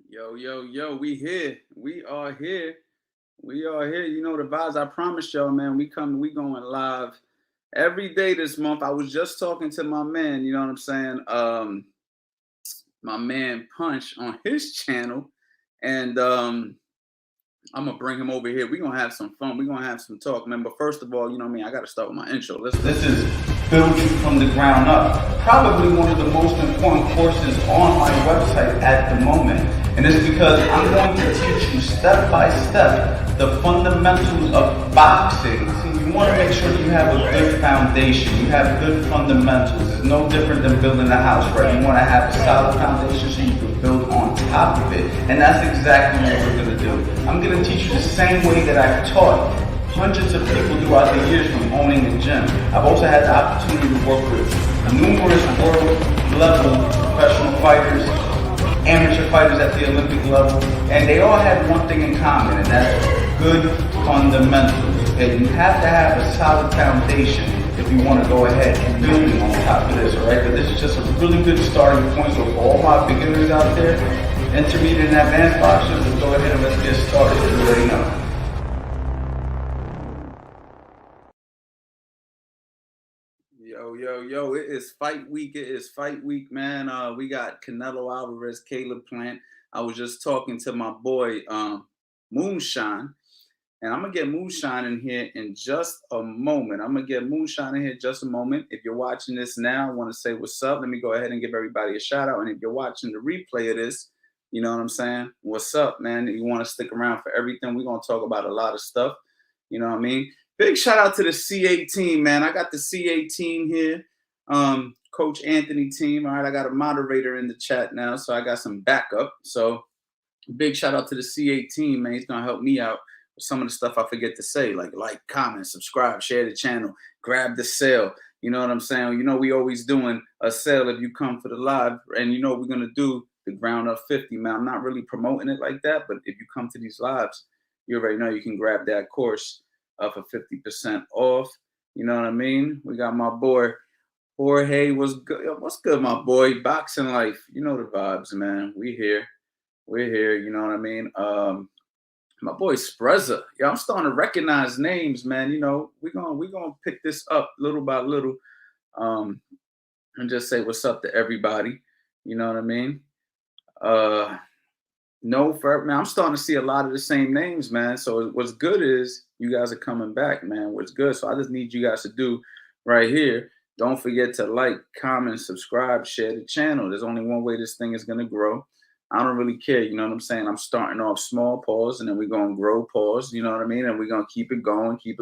Yo, yo, yo, we here. We are here. We are here. You know the vibes. I promise y'all, man. We going live every day this month. I was just talking to my man, you know what I'm saying? My man Punch on his channel. And I'm gonna bring him over here. We're gonna have some fun. We're gonna have some talk, man. But first of all, you know what I mean, I gotta start with my intro. This is building from the ground up. Probably one of the most important courses on my website at the moment. And it's because I'm going to teach you step by step the fundamentals of boxing. See, you want to make sure you have a good foundation. You have good fundamentals. It's no different than building a house, right? You want to have a solid foundation so you can build on top of it. And that's exactly what we're going to do. I'm going to teach you the same way that I've taught hundreds of people throughout the years from owning a gym. I've also had the opportunity to work with numerous world level professional fighters, amateur fighters at the Olympic level, and they all had one thing in common, and that's good fundamentals. And you have to have a solid foundation if you want to go ahead and building on top of this, all right? But this is just a really good starting point. So for all my beginners out there, intermediate and advanced boxers, let's go ahead and let's get started. You already know. Yo, it is fight week. It is fight week, man. We got Canelo Alvarez, Caleb Plant. I was just talking to my boy, Moonshine, and I'm going to get Moonshine in here in just a moment. If you're watching this now, I want to say what's up. Let me go ahead and give everybody a shout out. And if you're watching the replay of this, you know what I'm saying? What's up, man? You want to stick around for everything. We're going to talk about a lot of stuff. You know what I mean? Big shout out to the C.A team, man. I got the C.A team here. Coach Anthony team. All right, I got a moderator in the chat now, so I got some backup. So big shout out to the C.A team, man. He's gonna help me out with some of the stuff I forget to say, like, comment, subscribe, share the channel, grab the sale. You know what I'm saying? You know we always doing a sale if you come for the live, and you know we're gonna do the ground up 50, man. I'm not really promoting it like that, but if you come to these lives, you already know you can grab that course for 50% off. You know what I mean? We got my boy Jorge. What's good, my boy? Boxing life. You know the vibes, man. We're here. You know what I mean? My boy Sprezza. Yeah, I'm starting to recognize names, man. You know, we're gonna pick this up little by little, and just say what's up to everybody. You know what I mean? No, man, I'm starting to see a lot of the same names, man. So what's good is you guys are coming back, man. What's good? So I just need you guys to do right here. Don't forget to like, comment, subscribe, share the channel. There's only one way this thing is gonna grow. I don't really care, you know what I'm saying? I'm starting off small, pause, and then we're gonna grow, pause, you know what I mean? And we're gonna keep it going. It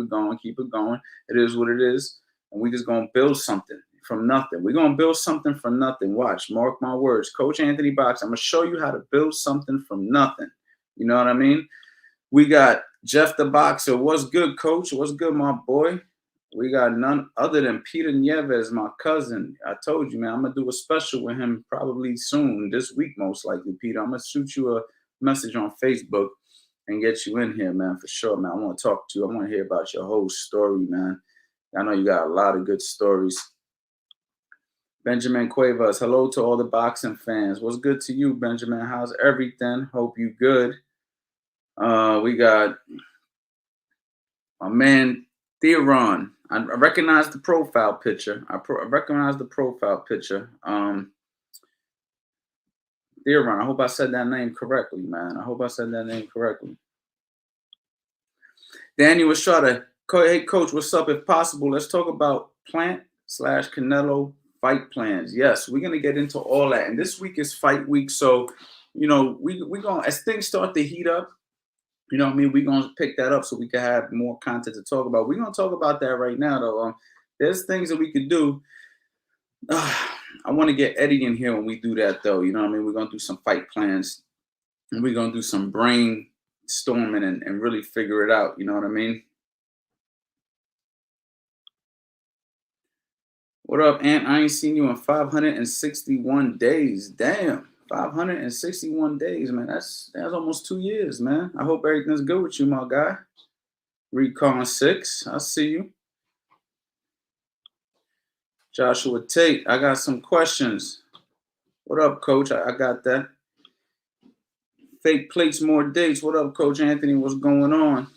is what it is. And we just gonna build something from nothing. We're gonna build something from nothing. Watch, mark my words. Coach Anthony Box, I'm gonna show you how to build something from nothing. You know what I mean? We got Jeff the Boxer. What's good, Coach? What's good, my boy? We got none other than Peter Nieves, my cousin. I told you, man, I'm gonna do a special with him probably soon, this week most likely, Peter. I'm gonna shoot you a message on Facebook and get you in here, man, for sure, man. I want to talk to you. I want to hear about your whole story, man. I know you got a lot of good stories. Benjamin Cuevas, hello to all the boxing fans. What's good to you, Benjamin? How's everything? Hope you good. We got my man Theron. I recognize the profile picture. I recognize the profile picture. Theron, I hope I said that name correctly, man. Daniel Estrada, hey, Coach, what's up? If possible, let's talk about Plant/Canelo fight plans. Yes, we're gonna get into all that. And this week is fight week, so you know we gonna, as things start to heat up, you know what I mean, we're gonna pick that up so we can have more content to talk about. We're gonna talk about that right now, though. There's things that we could do. I want to get Eddie in here when we do that, though. You know what I mean? We're gonna do some fight plans, and we're gonna do some brainstorming and really figure it out. You know what I mean? What up, Ant? I ain't seen you in 561 days. Damn, 561 days, man. That's almost 2 years, man. I hope everything's good with you, my guy. Recon 6, I see you. Joshua Tate, I got some questions. What up, Coach? I got that. Fake plates, more dates. What up, Coach Anthony? What's going on?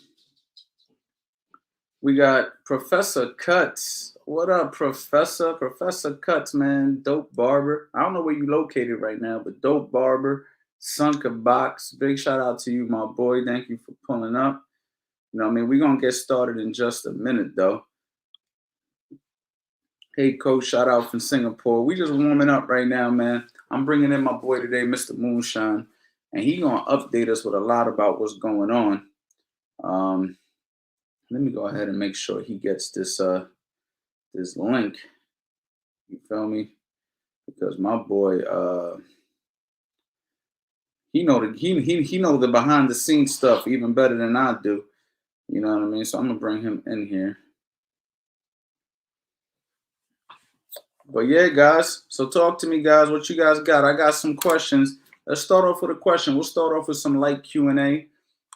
We got Professor Cuts. What up, Professor? Professor Cuts, man. Dope barber. I don't know where you located right now, but dope barber. Sunker box. Big shout out to you, my boy. Thank you for pulling up. You know what I mean? We're going to get started in just a minute, though. Hey, Coach. Shout out from Singapore. We just warming up right now, man. I'm bringing in my boy today, Mr. Moonshine, and he going to update us with a lot about what's going on. Let me go ahead and make sure he gets this this link. You feel me? Because my boy, he know the behind the scenes stuff even better than I do. You know what I mean? So I'm gonna bring him in here. But yeah, guys. So talk to me, guys. What you guys got? I got some questions. Let's start off with a question. We'll start off with some light Q&A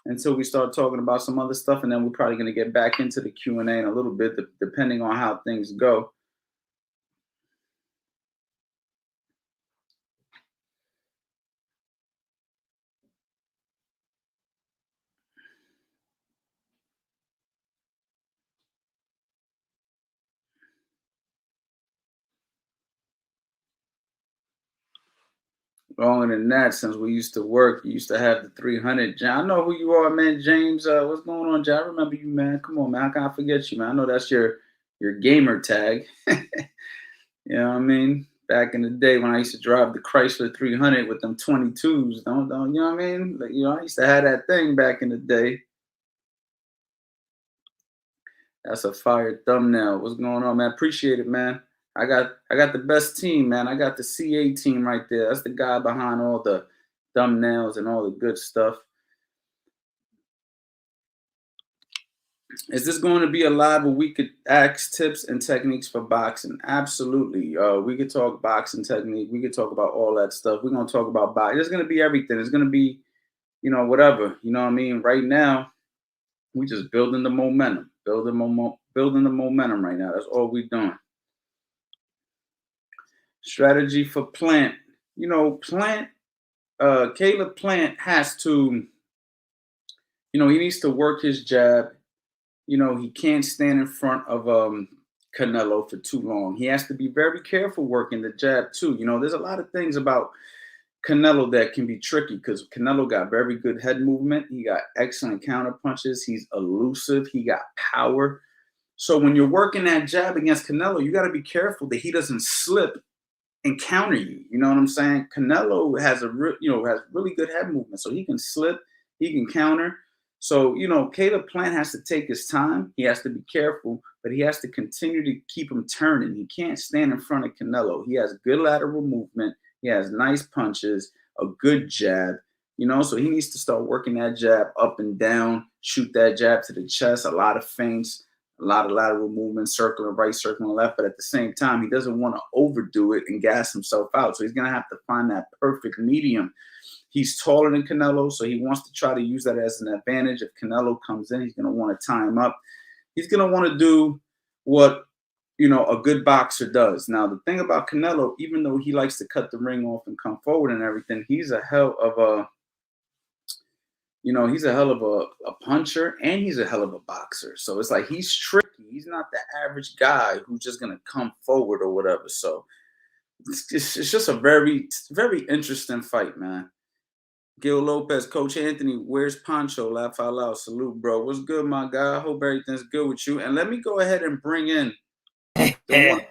until we start talking about some other stuff, and then we're probably going to get back into the Q&A in a little bit, depending on how things go. Longer than that, since we used to work, you used to have the 300. I know who you are, man. James, what's going on, Jay? I remember you, man. Come on, man. How can I forget you, man? I know that's your gamer tag. You know what I mean? Back in the day when I used to drive the Chrysler 300 with them 22s, don't you know what I mean? Like, I used to have that thing back in the day. That's a fire thumbnail. What's going on, man? Appreciate it, man. I got the best team, man. I got the CA team right there. That's the guy behind all the thumbnails and all the good stuff. Is this going to be a live where we could ask tips and techniques for boxing? Absolutely. We could talk boxing technique. We could talk about all that stuff. We're going to talk about boxing. It's going to be everything. It's going to be, whatever. You know what I mean? Right now, we just building the momentum. Building the momentum right now. That's all we're doing. Strategy for Plant. Caleb Plant has to, he needs to work his jab. He can't stand in front of Canelo for too long. He has to be very careful working the jab too. There's a lot of things about Canelo that can be tricky because Canelo got very good head movement. He got excellent counter punches. He's elusive. He got power. So when you're working that jab against Canelo, you got to be careful that he doesn't slip and counter you. You know what I'm saying? Canelo has has really good head movement, so he can slip, he can counter. So Caleb Plant has to take his time. He has to be careful, but he has to continue to keep him turning. He can't stand in front of Canelo. He has good lateral movement. He has nice punches, a good jab. So he needs to start working that jab up and down, shoot that jab to the chest, a lot of feints, a lot of lateral movement, circling right, circling left, but at the same time, he doesn't want to overdo it and gas himself out. So he's going to have to find that perfect medium. He's taller than Canelo, so he wants to try to use that as an advantage. If Canelo comes in, he's going to want to tie him up. He's going to want to do what, a good boxer does. Now, the thing about Canelo, even though he likes to cut the ring off and come forward and everything, he's a hell of a puncher and he's a hell of a boxer. So it's like he's tricky. He's not the average guy who's just gonna come forward or whatever. So it's just a very, very interesting fight, man. Gil Lopez, Coach Anthony, where's Pancho? Laugh out loud. Salute, bro. What's good, my guy? I hope everything's good with you. And let me go ahead and bring in the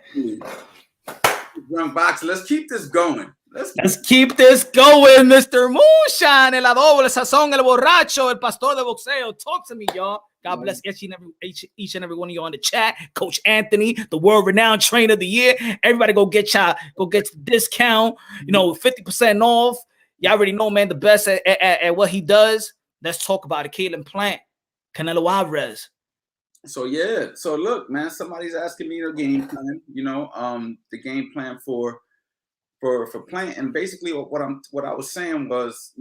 one boxer. Let's keep this going. Let's keep this going, Mr. Moonshine, el adobo, el sazón, el borracho, el pastor de boxeo. Talk to me, y'all. God bless each and every one of you on the chat. Coach Anthony, the world-renowned trainer of the year. Everybody go get the discount. 50% off. Y'all already know, man, the best at what he does. Let's talk about it. Caleb Plant, Canelo Alvarez. So yeah. So look, man, somebody's asking me the game plan. The game plan for Plant, and basically what I was saying was,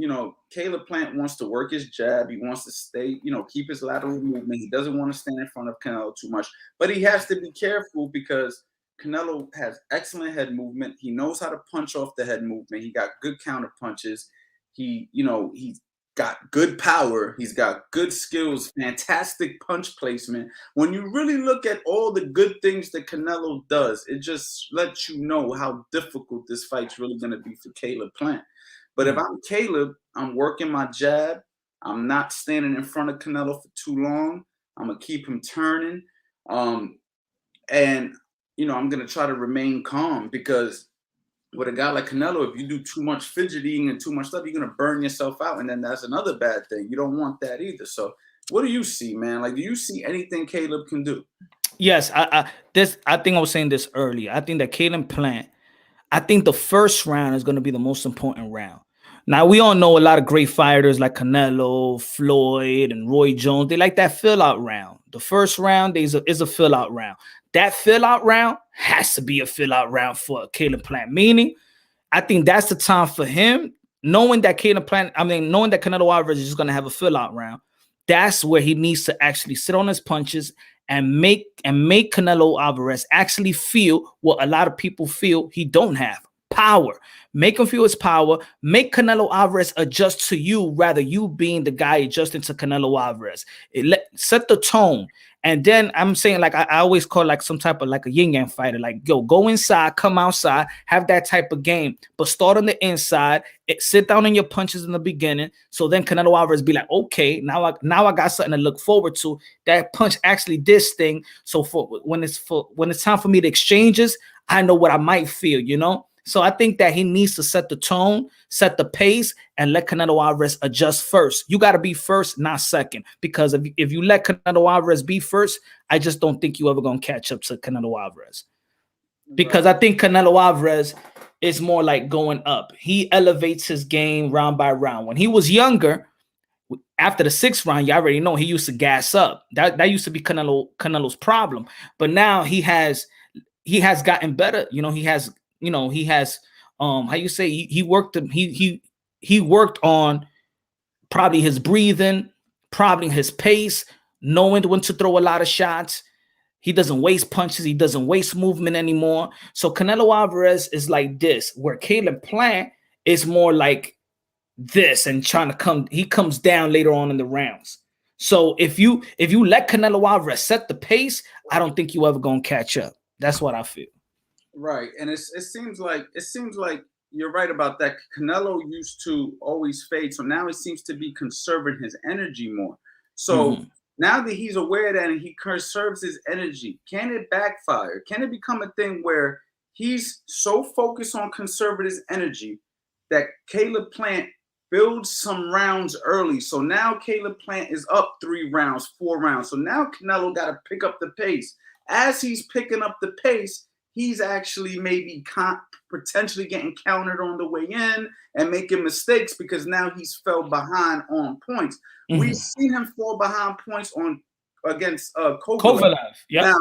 Caleb Plant wants to work his jab. He wants to stay, keep his lateral movement. He doesn't want to stand in front of Canelo too much, but he has to be careful because Canelo has excellent head movement. He knows how to punch off the head movement. He got good counter punches. He got good power. He's got good skills, fantastic punch placement. When you really look at all the good things that Canelo does, it just lets you know how difficult this fight's really going to be for Caleb Plant. But if I'm Caleb, I'm working my jab. I'm not standing in front of Canelo for too long. I'm going to keep him turning. And, I'm going to try to remain calm, because with a guy like Canelo, if you do too much fidgeting and too much stuff, you're gonna burn yourself out, and then that's another bad thing. You don't want that either. So, what do you see, man? Like, do you see anything Caleb can do? Yes, I think I was saying this earlier. I think that Caleb Plant, I think the first round is going to be the most important round. Now, we all know a lot of great fighters like Canelo, Floyd, and Roy Jones. They like that fill-out round. The first round is a fill-out round. That fill-out round has to be a fill-out round for Caleb Plant. Meaning, I think that's the time for him, knowing that knowing that Canelo Alvarez is just going to have a fill-out round. That's where he needs to actually sit on his punches and make Canelo Alvarez actually feel what a lot of people feel he don't have: power. Make him feel his power. Make Canelo Alvarez adjust to you, rather you being the guy adjusting to Canelo Alvarez. Set the tone. And then I'm saying, like, I always call like some type of like a yin yang fighter. Like, go inside, come outside, have that type of game, but start on the inside. Sit down on your punches in the beginning, so then Canelo Alvarez be like, okay, now I got something to look forward to. That punch actually did sting. So when it's time for me to exchanges, I know what I might feel, So I think that he needs to set the tone, set the pace, and let Canelo Alvarez adjust first. You got to be first, not second, because if you let Canelo Alvarez be first, I just don't think you ever going to catch up to Canelo Alvarez. Because I think Canelo Alvarez is more like going up. He elevates his game round by round. When he was younger, after the 6th round, you already know he used to gas up. That used to be Canelo's problem. But now he has gotten better. He has how you say, he worked on probably his breathing, probably his pace, knowing when to throw a lot of shots. He doesn't waste punches. He doesn't waste movement anymore. So Canelo Alvarez is like this, where Caleb Plant is more like this and he comes down later on in the rounds. So if you let Canelo Alvarez set the pace, I don't think you ever gonna catch up. That's what I feel. Right, and it seems like you're right about that. Canelo used to always fade, so now he seems to be conserving his energy more. So now that he's aware that he conserves his energy, can it backfire? Can it become a thing where he's so focused on conserving his energy that Caleb Plant builds some rounds early? So now Caleb Plant is up 3 rounds, 4 rounds. So now Canelo got to pick up the pace. As he's picking up the pace, he's actually maybe potentially getting countered on the way in and making mistakes, because now he's fell behind on points. We've seen him fall behind points against Kovalev. Yep. Now,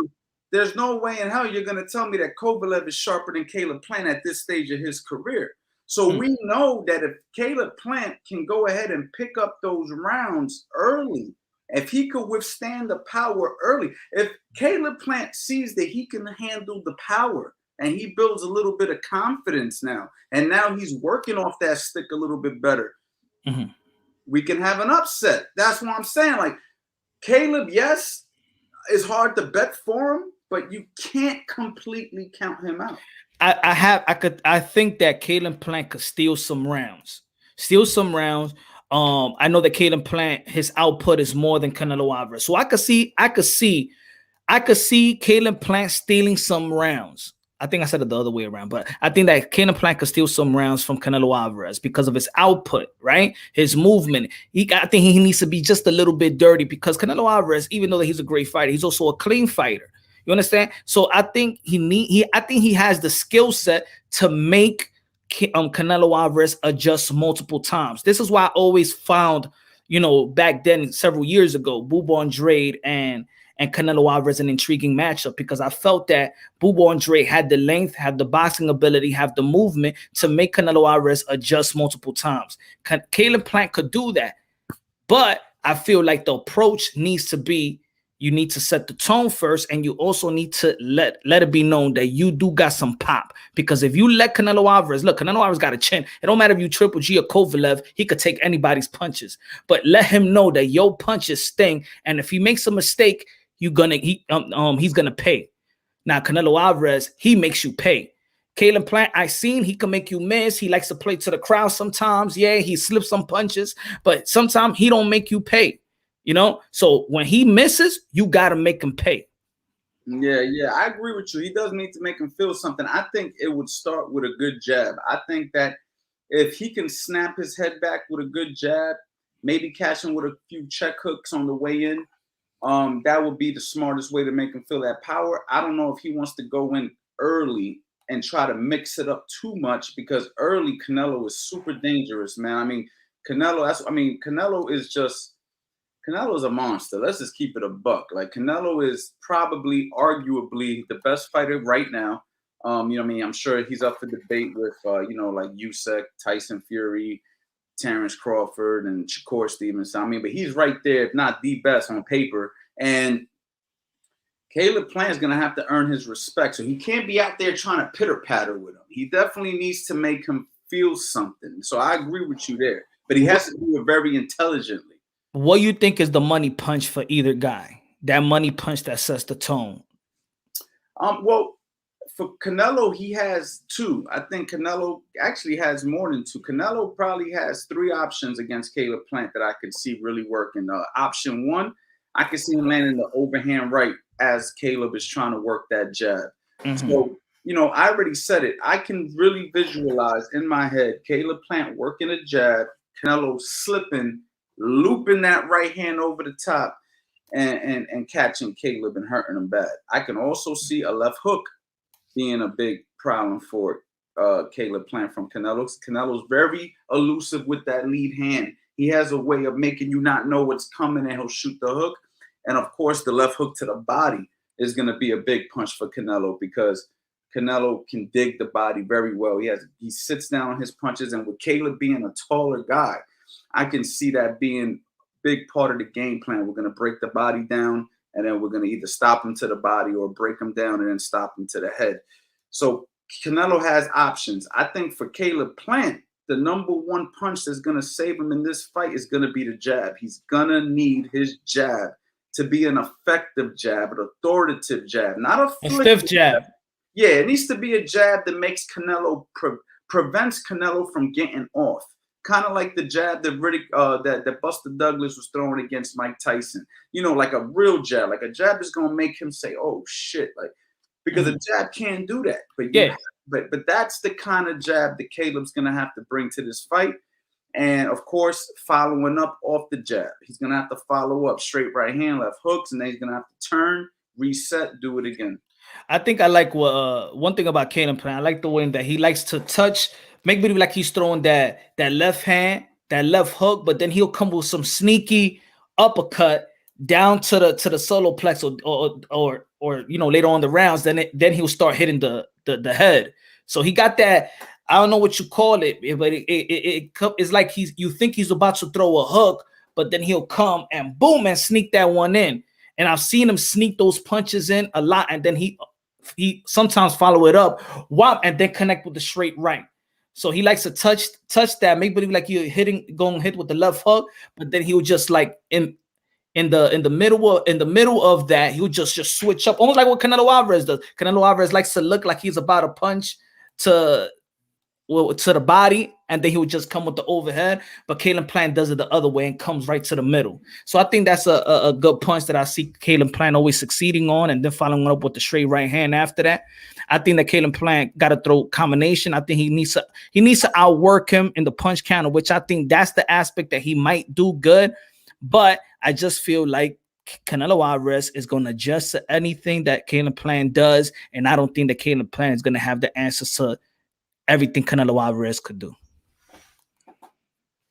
there's no way in hell you're going to tell me that Kovalev is sharper than Caleb Plant at this stage of his career. So we know that if Caleb Plant can go ahead and pick up those rounds early, if he could withstand the power early, if Caleb Plant sees that he can handle the power and he builds a little bit of confidence now, and now he's working off that stick a little bit better, we can have an upset. That's what I'm saying. Like, Caleb, yes, it's hard to bet for him, but you can't completely count him out. I think that Caleb Plant could steal some rounds. I know that Caleb Plant, his output is more than Canelo Alvarez. So I could see Caleb Plant stealing some rounds. I think I said it the other way around, but I think that Caleb Plant could steal some rounds from Canelo Alvarez because of his output, right? His movement. I think he needs to be just a little bit dirty, because Canelo Alvarez, even though that he's a great fighter, he's also a clean fighter. You understand? So I think he has the skill set to make Canelo Alvarez adjust multiple times. This is why I always found, back then, several years ago, Bubba Andrade and Canelo Alvarez an intriguing matchup, because I felt that Bubba Andrade had the length, had the boxing ability, have the movement to make Canelo Alvarez adjust multiple times. Caleb Plant could do that, but I feel like the approach needs to be, you need to set the tone first, and you also need to let it be known that you do got some pop. Because if you let Canelo Alvarez, look, Canelo Alvarez got a chin. It don't matter if you Triple G or Kovalev, he could take anybody's punches. But let him know that your punches sting, and if he makes a mistake, he's gonna pay. Now Canelo Alvarez, he makes you pay. Caleb Plant, I seen he can make you miss. He likes to play to the crowd sometimes. Yeah, he slips some punches, but sometimes he don't make you pay. You know, so when he misses, you got to make him pay. Yeah, I agree with you. He does need to make him feel something. I think it would start with a good jab. I think that if he can snap his head back with a good jab, maybe catch him with a few check hooks on the way in, that would be the smartest way to make him feel that power. I don't know if he wants to go in early and try to mix it up too much, because early Canelo is super dangerous, man. I mean, Canelo is a monster. Let's just keep it a buck. Like, Canelo is probably, arguably, the best fighter right now. You know what I mean? I'm sure he's up for debate with, like Usyk, Tyson Fury, Terrence Crawford, and Shakur Stevenson. I mean, but he's right there, if not the best on paper. And Caleb Plant is going to have to earn his respect. So he can't be out there trying to pitter-patter with him. He definitely needs to make him feel something. So I agree with you there. But he has to do it very intelligently. What do you think is the money punch for either guy? That money punch that sets the tone. Well, for Canelo, he has two. I think Canelo actually has more than two. Canelo probably has three options against Caleb Plant that I could see really working. Option one, I could see him landing the overhand right as Caleb is trying to work that jab. Mm-hmm. So, I already said it. I can really visualize in my head Caleb Plant working a jab, Canelo slipping, looping that right hand over the top, and catching Caleb and hurting him bad. I can also see a left hook being a big problem for Caleb Plant from Canelo. Canelo's very elusive with that lead hand. He has a way of making you not know what's coming, and he'll shoot the hook. And of course, the left hook to the body is going to be a big punch for Canelo, because Canelo can dig the body very well. He sits down on his punches, and with Caleb being a taller guy, I can see that being a big part of the game plan. We're going to break the body down, and then we're going to either stop him to the body or break him down and then stop him to the head. So Canelo has options. I think for Caleb Plant, the number one punch that's going to save him in this fight is going to be the jab. He's going to need his jab to be an effective jab, an authoritative jab, not a stiff jab. Yeah, it needs to be a jab that makes Canelo, prevents Canelo from getting off. Kind of like the jab that Buster Douglas was throwing against Mike Tyson. Like a real jab, like a jab that's gonna make him say, "Oh shit!" Like, because a jab can't do that. But that's the kind of jab that Caleb's gonna have to bring to this fight. And of course, following up off the jab, he's gonna have to follow up straight right hand, left hooks, and then he's gonna have to turn, reset, do it again. I think I like one thing about Caleb Plant. I like the way that he likes to touch, make believe like he's throwing that left hand, that left hook, but then he'll come with some sneaky uppercut down to the solar plex, or later on the rounds. Then he'll start hitting the head. So he got that. I don't know what you call it, but it's like you think he's about to throw a hook, but then he'll come and boom and sneak that one in. And I've seen him sneak those punches in a lot, and then he sometimes follow it up, and then connect with the straight right. So he likes to touch that, make believe like you're going hit with the left hook, but then he'll just like in the middle of that, he'll just switch up, almost like what Canelo Alvarez does. Canelo Alvarez likes to look like he's about to punch to the body, and then he would just come with the overhead. But Caleb Plant does it the other way and comes right to the middle. So I think that's a good punch that I see Caleb Plant always succeeding on, and then following up with the straight right hand after that. I think that Caleb Plant got to throw combination. I think he needs to outwork him in the punch counter, which I think that's the aspect that he might do good. But I just feel like Canelo Alvarez is going to adjust to anything that Caleb Plant does, and I don't think that Caleb Plant is going to have the answers to everything Canelo Alvarez could do.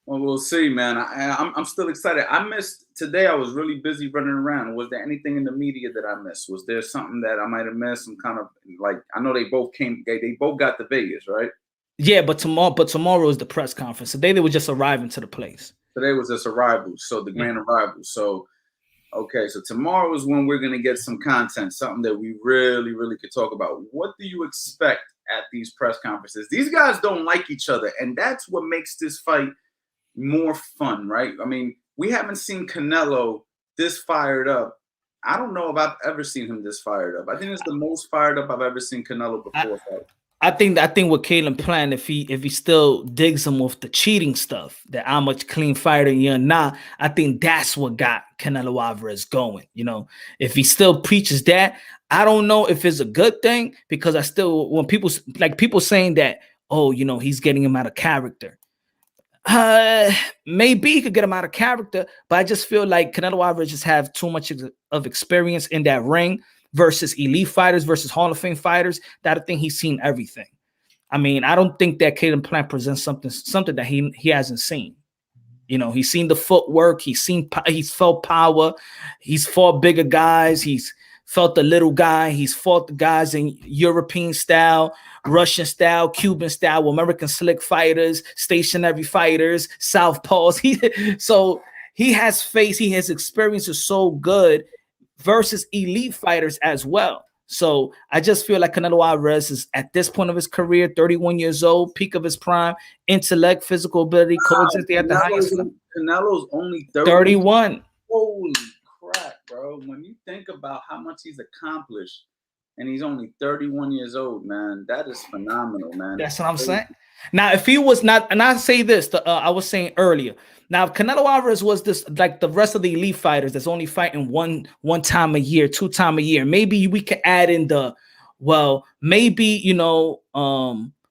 Well, we'll see, man. I'm still excited. I missed today. I was really busy running around. Was there anything in the media that I missed? Was there something that I might have missed? Some kind of like, I know they both got to Vegas, right? Yeah, but tomorrow is the press conference. Today they were just arriving to the place. Today was just arrival, so the grand arrival. So Okay, so tomorrow is when we're gonna get some content, something that we really, really could talk about. What do you expect at these press conferences? These guys don't like each other, and that's what makes this fight more fun, right? I mean, we haven't seen Canelo this fired up. I don't know if I've ever seen him this fired up. I think it's the most fired up I've ever seen Canelo before fight. I think with Caleb Plant, if he still digs him with the cheating stuff, that how much clean fighter you're not, I think that's what got Canelo Alvarez going. You know, if he still preaches that, I don't know if it's a good thing, because I still, when people saying that, oh, you know, he's getting him out of character. Uh, Maybe he could get him out of character, but I just feel like Canelo Alvarez just have too much of experience in that ring versus elite fighters, versus Hall of Fame fighters, that I think he's seen everything. I mean, I don't think that Caden Plant presents something that he hasn't seen. You know, he's seen the footwork, he's felt power, he's fought bigger guys, he's felt the little guy, he's fought the guys in European style, Russian style, Cuban style, American slick fighters, stationary fighters, Southpaws. So his experience is so good versus elite fighters as well. So I just feel like Canelo Alvarez is at this point of his career, 31 years old, peak of his prime, intellect, physical ability, coexisting at the highest level. Canelo's only 31. Holy crap, bro. When you think about how much he's accomplished, and he's only 31 years old, man, that is phenomenal, man. That's what I'm saying. Now, if he was not, and I say this, I was saying earlier, now if Canelo Alvarez was this like the rest of the elite fighters that's only fighting one time a year, 2 times a year, maybe we could add in maybe, you know,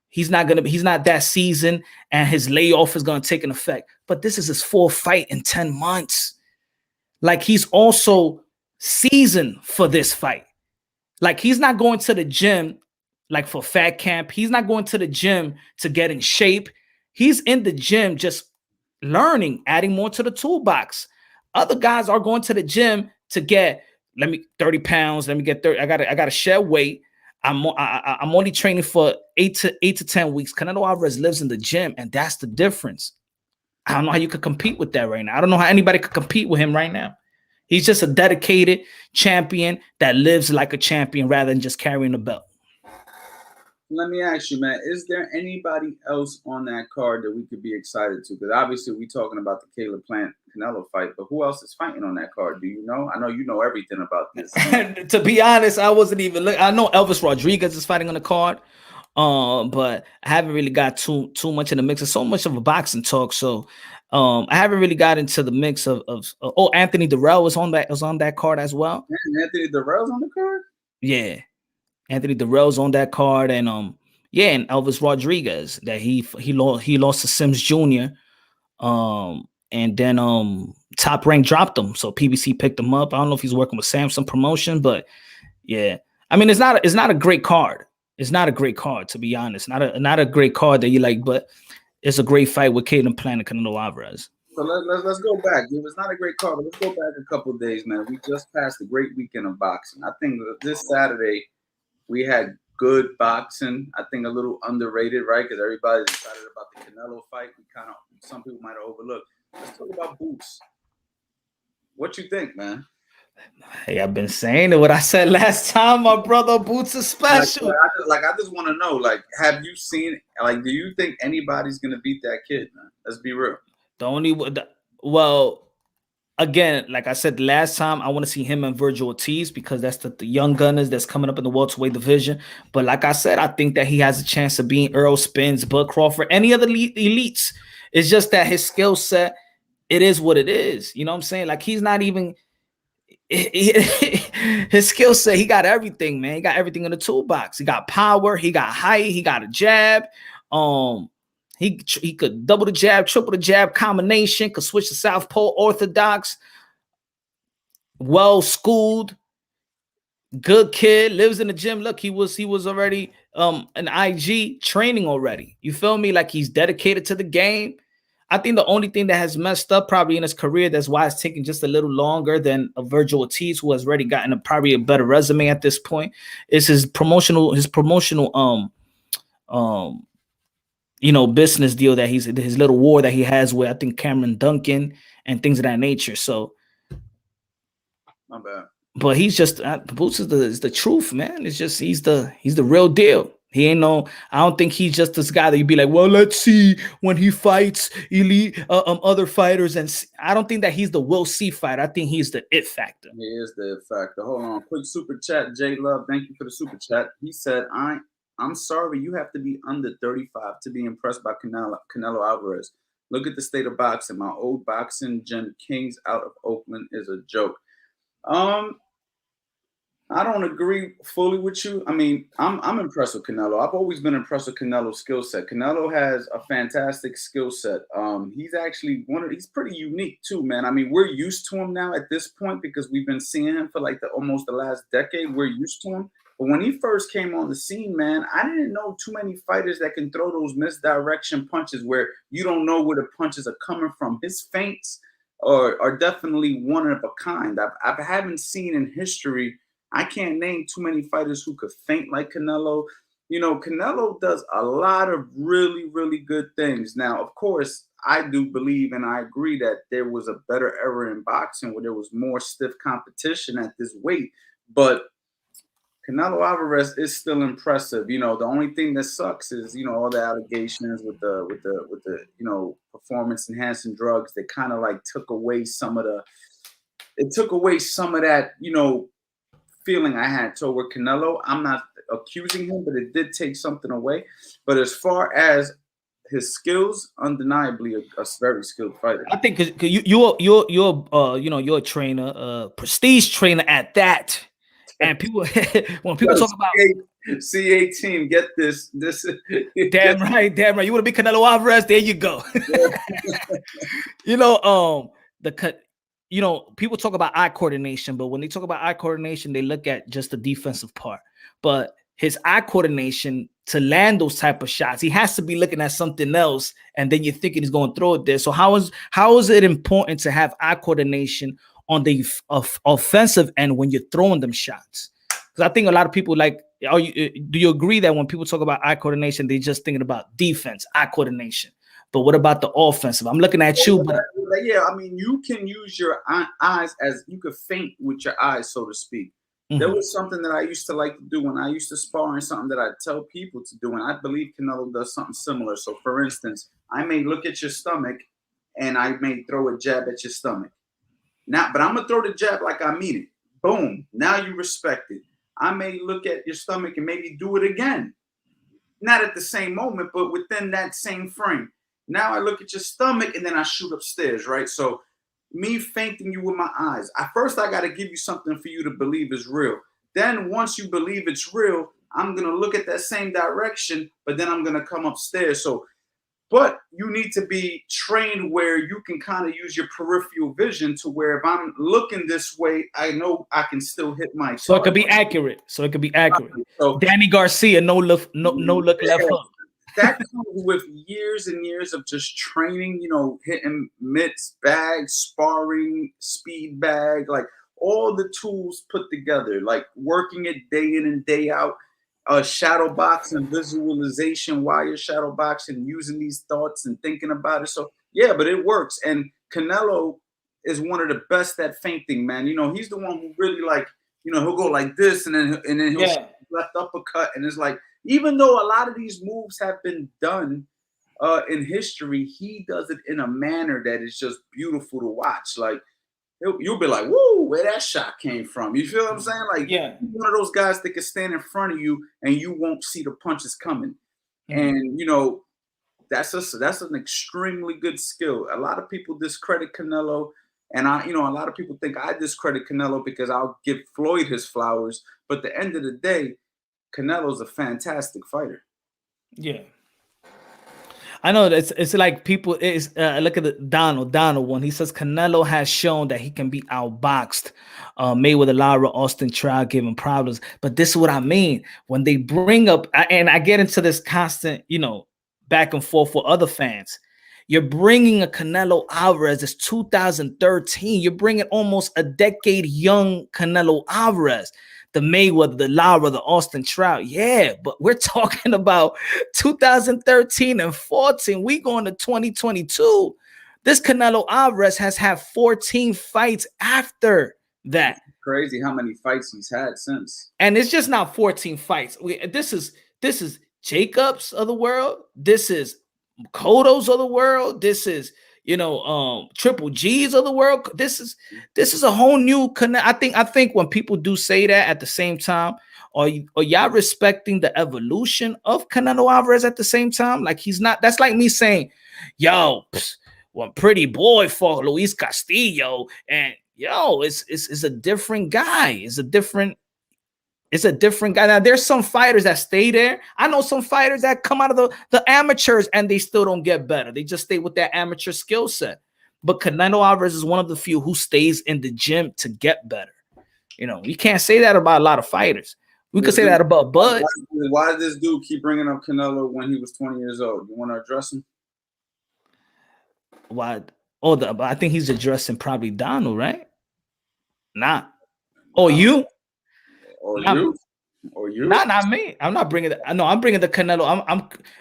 he's not that seasoned and his layoff is gonna take an effect. But this is his 4th fight in 10 months. Like, he's also seasoned for this fight. Like, he's not going to the gym like for fat camp. He's not going to the gym to get in shape. He's in the gym just learning, adding more to the toolbox. Other guys are going to the gym to get 30 pounds. Let me get 30. I gotta shed weight. I'm only training for 8 to 10 weeks. Canelo Alvarez lives in the gym, and that's the difference. I don't know how you could compete with that right now. I don't know how anybody could compete with him right now. He's just a dedicated champion that lives like a champion rather than just carrying a belt. Let me ask you, man, is there anybody else on that card that we could be excited to? Because obviously we're talking about the Caleb Plant Canelo fight, but who else is fighting on that card? Do you know? I know you know everything about this. To be honest, I wasn't even looking. I know Elvis Rodriguez is fighting on the card, but I haven't really got too much in the mix. It's so much of a boxing talk, so I haven't really got into the mix of Anthony Durrell was on that card as well. Man, Anthony Durrell's on the card? Yeah. Anthony Durrell's on that card, and and Elvis Rodriguez that he lost to Sims Jr. And then Top Rank dropped him, so PBC picked him up. I don't know if he's working with Samsung Promotion, but yeah, I mean, it's not a great card. It's not a great card, to be honest. Not a great card that you like, but it's a great fight with Caden Plant and Canelo Alvarez. So let's go back. It was not a great card, but let's go back a couple of days, man. We just passed a great weekend of boxing. I think this Saturday we had good boxing. I think a little underrated, right? Because everybody's excited about the Canelo fight. Some people might have overlooked. Let's talk about Boots. What you think, man? Hey, I've been saying it. What I said last time, my brother, Boots is special. I just want to know, like, have you seen? Like, do you think anybody's gonna beat that kid, man? Let's be real. Again, like I said last time, I want to see him and Virgil Ortiz because that's the young gunners that's coming up in the welterweight division. But like I said, I think that he has a chance of being Earl Spence, Bud Crawford, any other elites. It's just that his skill set, it is what it is. You know what I'm saying? Like, he's not even his skill set. He got everything, man. He got everything in the toolbox. He got power. He got height. He got a jab. He could double the jab, triple the jab combination, could switch to Southpaw, orthodox, well schooled, good kid, lives in the gym. Look, he was already an IG training already. You feel me? Like, he's dedicated to the game. I think the only thing that has messed up probably in his career, that's why it's taking just a little longer than a Virgil Ortiz, who has already gotten probably a better resume at this point, is his promotional business deal that his little war that he has with, I think, Cameron Duncan and things of that nature. So My bad. But he's just Boots is the truth, man. It's just he's the real deal. He ain't no. I don't think he's just this guy that you'd be like, well, let's see when he fights elite other fighters, and I don't think that he's the Will C fighter. I think he's the it factor. He is the it factor. Hold on, quick super chat. J Love, thank you for the super chat. He said, I'm sorry, you have to be under 35 to be impressed by Canelo Alvarez. Look at the state of boxing. My old boxing gym, Kings out of Oakland, is a joke. I don't agree fully with you. I mean, I'm impressed with Canelo. I've always been impressed with Canelo's skill set. Canelo has a fantastic skill set. He's actually he's pretty unique too, man. I mean, we're used to him now at this point because we've been seeing him for like almost the last decade. We're used to him. But when he first came on the scene, man, I didn't know too many fighters that can throw those misdirection punches where you don't know where the punches are coming from. His feints are definitely one of a kind. I haven't seen in history. I can't name too many fighters who could feint like Canelo. You know, Canelo does a lot of really, really good things. Now, of course, I do believe and I agree that there was a better era in boxing where there was more stiff competition at this weight. But Canelo Alvarez is still impressive. You know, the only thing that sucks is, you know, all the allegations with the you know, performance enhancing drugs that kind of like took away some of that, you know, feeling I had toward Canelo. I'm not accusing him, but it did take something away. But as far as his skills, undeniably a very skilled fighter. I think because you're you know, you're a trainer, prestige trainer at that. And people when people talk about C18, get this. Damn right. You want to be Canelo Alvarez? There you go. You know, you know, people talk about eye coordination, but when they talk about eye coordination, they look at just the defensive part. But his eye coordination to land those type of shots, he has to be looking at something else, and then you're thinking he's going to throw it there. So how is it important to have eye coordination on the offensive end when you're throwing them shots? Because I think a lot of people do you agree that when people talk about eye coordination, they're just thinking about defense, eye coordination? But what about the offensive? I'm looking at you, but yeah, I mean, you can use your eyes as you could feint with your eyes, so to speak. Mm-hmm. There was something that I used to like to do when I used to spar, and something that I tell people to do, and I believe Canelo does something similar. So, for instance, I may look at your stomach, and I may throw a jab at your stomach. Now, but I'm gonna throw the jab like I mean it. Boom! Now you respect it. I may look at your stomach and maybe do it again, not at the same moment, but within that same frame. Now I look at your stomach and then I shoot upstairs, right? So me feinting you with my eyes. At first, I got to give you something for you to believe is real. Then once you believe it's real, I'm going to look at that same direction, but then I'm going to come upstairs. So, but you need to be trained where you can kind of use your peripheral vision to where if I'm looking this way, I know I can still hit my So it could be accurate. So Danny Garcia, no look left hook. That comes with years and years of just training, you know, hitting mitts, bags, sparring, speed bag, like all the tools put together, like working it day in and day out, shadow boxing, visualization while you're shadow boxing, using these thoughts and thinking about it. So, yeah, but it works. And Canelo is one of the best at feinting, man. You know, he's the one who really like, you know, he'll go like this and then he'll left uppercut. And it's like, even though a lot of these moves have been done in history, he does it in a manner that is just beautiful to watch. Like you'll be like, "Whoa, where that shot came from?" You feel what I'm saying? Like, yeah, one of those guys that can stand in front of you and you won't see the punches coming. Mm-hmm. And you know, that's an extremely good skill. A lot of people discredit Canelo, and a lot of people think I discredit Canelo because I'll give Floyd his flowers. But at the end of the day, Canelo's a fantastic fighter. Yeah, I know that it's like people is look at the Donald one. He says Canelo has shown that he can be outboxed. Mayweather, Lara, Austin trial giving problems, but this is what I mean when they bring up, and I get into this constant, you know, back and forth for other fans. You're bringing a Canelo Alvarez. It's 2013. You're bringing almost a decade young Canelo Alvarez. The Mayweather, the Lara, the Austin Trout. Yeah, but we're talking about 2013 and 14. We going to 2022. This Canelo Alvarez has had 14 fights after that. Crazy how many fights he's had since. And it's just not 14 fights. This is Jacobs of the world. This is Kodos of the world. This is Triple G's of the world. This is a whole new connect. I think when people do say that at the same time, are y'all respecting the evolution of Canelo Alvarez at the same time? Like he's not. That's like me saying, yo, when Pretty Boy fought Luis Castillo, and it's a different guy. It's a different guy. Now, there's some fighters that stay there. I know some fighters that come out of the amateurs and they still don't get better. They just stay with that amateur skill set. But Canelo Alvarez is one of the few who stays in the gym to get better. You can't say that about a lot of fighters. We could say that about Bud. Why did this dude keep bringing up Canelo when he was 20 years old? You want to address him? Why? I think he's addressing probably Donald, right? Nah. Oh, you? Or you? Not me. I'm not bringing it. No, I'm bringing the Canelo.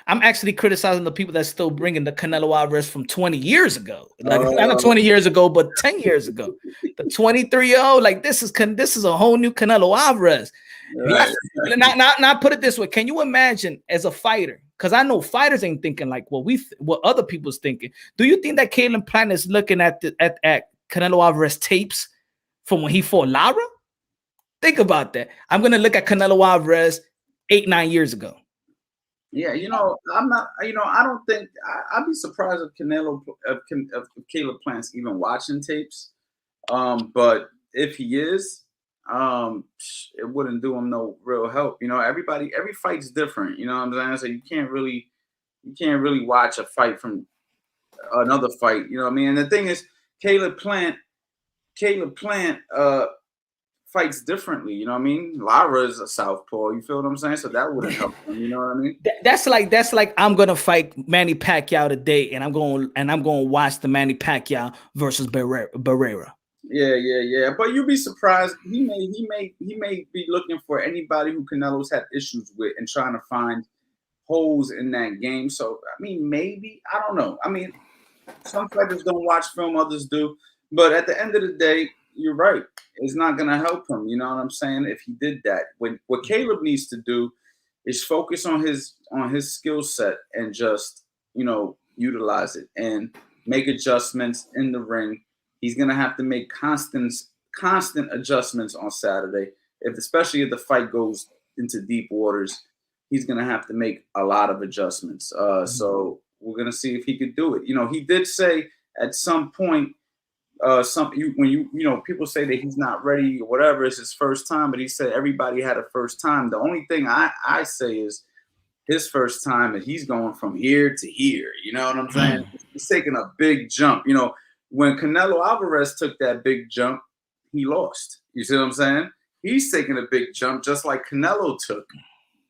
I'm actually criticizing the people that's still bringing the Canelo Alvarez from 20 years ago. Like not 20 years ago, but 10 years ago. The 23-year-old, like this is a whole new Canelo Alvarez. Right. Not put it this way. Can you imagine as a fighter? Because I know fighters ain't thinking like what other people's thinking. Do you think that Caleb Plant is looking at Canelo Alvarez tapes from when he fought Lara? Think about that. I'm gonna look at Canelo Alvarez 8-9 years ago. Yeah, I'm not. I don't think I'd be surprised if Caleb Plant's even watching tapes. But if he is, it wouldn't do him no real help. Every fight's different. You know what I'm saying? So you can't really watch a fight from another fight. You know what I mean? And the thing is, Caleb Plant fights differently, you know what I mean? Lara is a southpaw, you feel what I'm saying? So that wouldn't help him, you know what I mean? That's like I'm gonna fight Manny Pacquiao today, and I'm going to watch the Manny Pacquiao versus Barrera. Yeah. But you'd be surprised. He may be looking for anybody who Canelo's had issues with and trying to find holes in that game. So I mean, maybe, I don't know. I mean, some fighters don't watch film, others do. But at the end of the day, you're right. It's not gonna help him. You know what I'm saying? If he did that, what Caleb needs to do is focus on his skill set and just utilize it and make adjustments in the ring. He's gonna have to make constant adjustments on Saturday. Especially if the fight goes into deep waters, he's gonna have to make a lot of adjustments. So we're gonna see if he could do it. He did say at some point. When people say that he's not ready or whatever, it's his first time, but he said everybody had a first time. The only thing I say is his first time, and he's going from here to here. You know what I'm saying? He's taking a big jump. When Canelo Alvarez took that big jump, he lost. You see what I'm saying? He's taking a big jump just like Canelo took.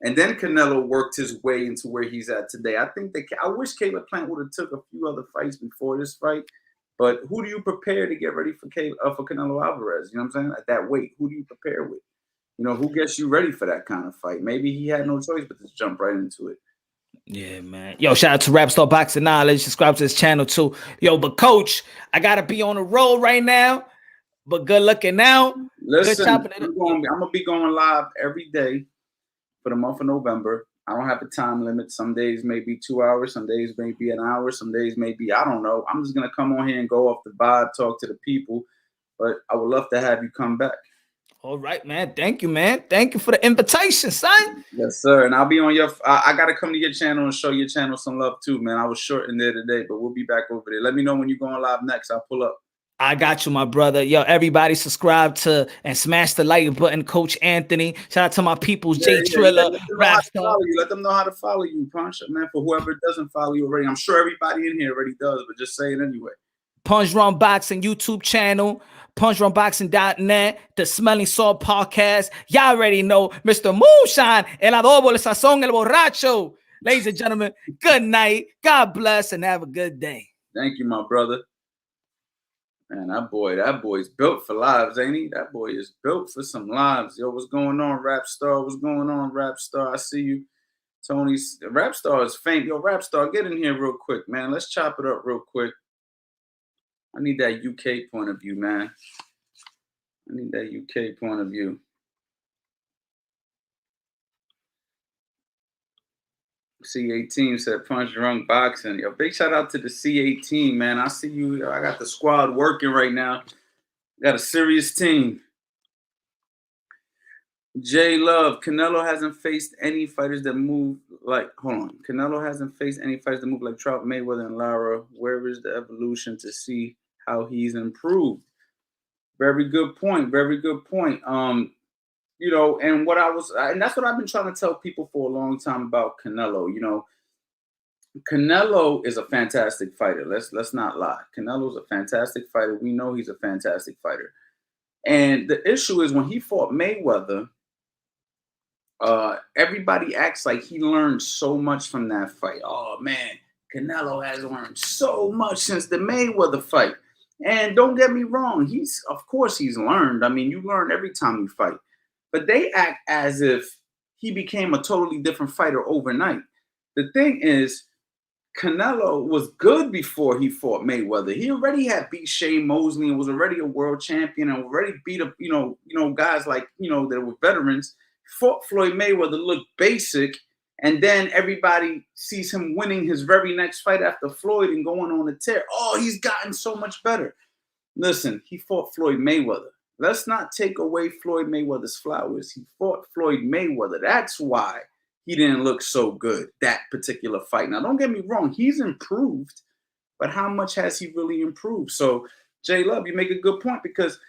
And then Canelo worked his way into where he's at today. I wish Caleb Plant would have took a few other fights before this fight. But who do you prepare to get ready for Canelo Alvarez? You know what I'm saying? At that weight, who do you prepare with? Who gets you ready for that kind of fight? Maybe he had no choice but to jump right into it. Yeah, man. Yo, shout out to Rap Star Boxing Knowledge. Subscribe to this channel too. Yo, but Coach, I gotta be on the road right now. But good looking now. Listen, I'm gonna be going live every day for the month of November. I don't have a time limit. Some days may be 2 hours. Some days may be an hour. Some days may be, I don't know. I'm just going to come on here and go off the vibe, talk to the people. But I would love to have you come back. All right, man. Thank you, man. Thank you for the invitation, son. Yes, sir. And I'll be on I got to come to your channel and show your channel some love too, man. I was short in there today, but we'll be back over there. Let me know when you're going live next. I'll pull up. I got you, my brother. Yo, everybody subscribe to and smash the like button, Coach Anthony. Shout out to my peoples, Jay Triller, Rap Star. Let them know how to follow you, Punch. Man, for whoever doesn't follow you already. I'm sure everybody in here already does, but just say it anyway. Punch Run Boxing YouTube channel, punchrunboxing.net, the Smelling Salt podcast. Y'all already know Mr. Moonshine, el adobo, el sazón, el borracho. Ladies and gentlemen, good night. God bless and have a good day. Thank you, my brother. Man, that boy's built for lives, ain't he? That boy is built for some lives. Yo, what's going on, Rap Star? What's going on, Rap Star? I see you. Tony's Rap Star is faint. Yo, Rap Star, get in here real quick, man. Let's chop it up real quick. I need that UK point of view, man. I need that UK point of view. C18 said punch drunk boxing. Yo, big shout out to the C18, man. I see you. I got the squad working right now. Got a serious team. J Love, Canelo hasn't faced any fighters that move like, hold on. Canelo hasn't faced any fighters that move like Trout, Mayweather, and Lara. Where is the evolution to see how he's improved? Very good point. Very good point. And that's what I've been trying to tell people for a long time about Canelo. Canelo is a fantastic fighter. Let's not lie. Canelo's a fantastic fighter. We know he's a fantastic fighter. And the issue is when he fought Mayweather, everybody acts like he learned so much from that fight. Oh man, Canelo has learned so much since the Mayweather fight. And don't get me wrong, of course he's learned. I mean, you learn every time you fight. But they act as if he became a totally different fighter overnight. The thing is, Canelo was good before he fought Mayweather. He already had beat Shane Mosley and was already a world champion and already beat up, guys like, that were veterans. Fought Floyd Mayweather, looked basic, and then everybody sees him winning his very next fight after Floyd and going on a tear. Oh, he's gotten so much better. Listen, he fought Floyd Mayweather. Let's not take away Floyd Mayweather's flowers. He fought Floyd Mayweather. That's why he didn't look so good that particular fight. Now, don't get me wrong. He's improved, but how much has he really improved? So, J Love, you make a good point because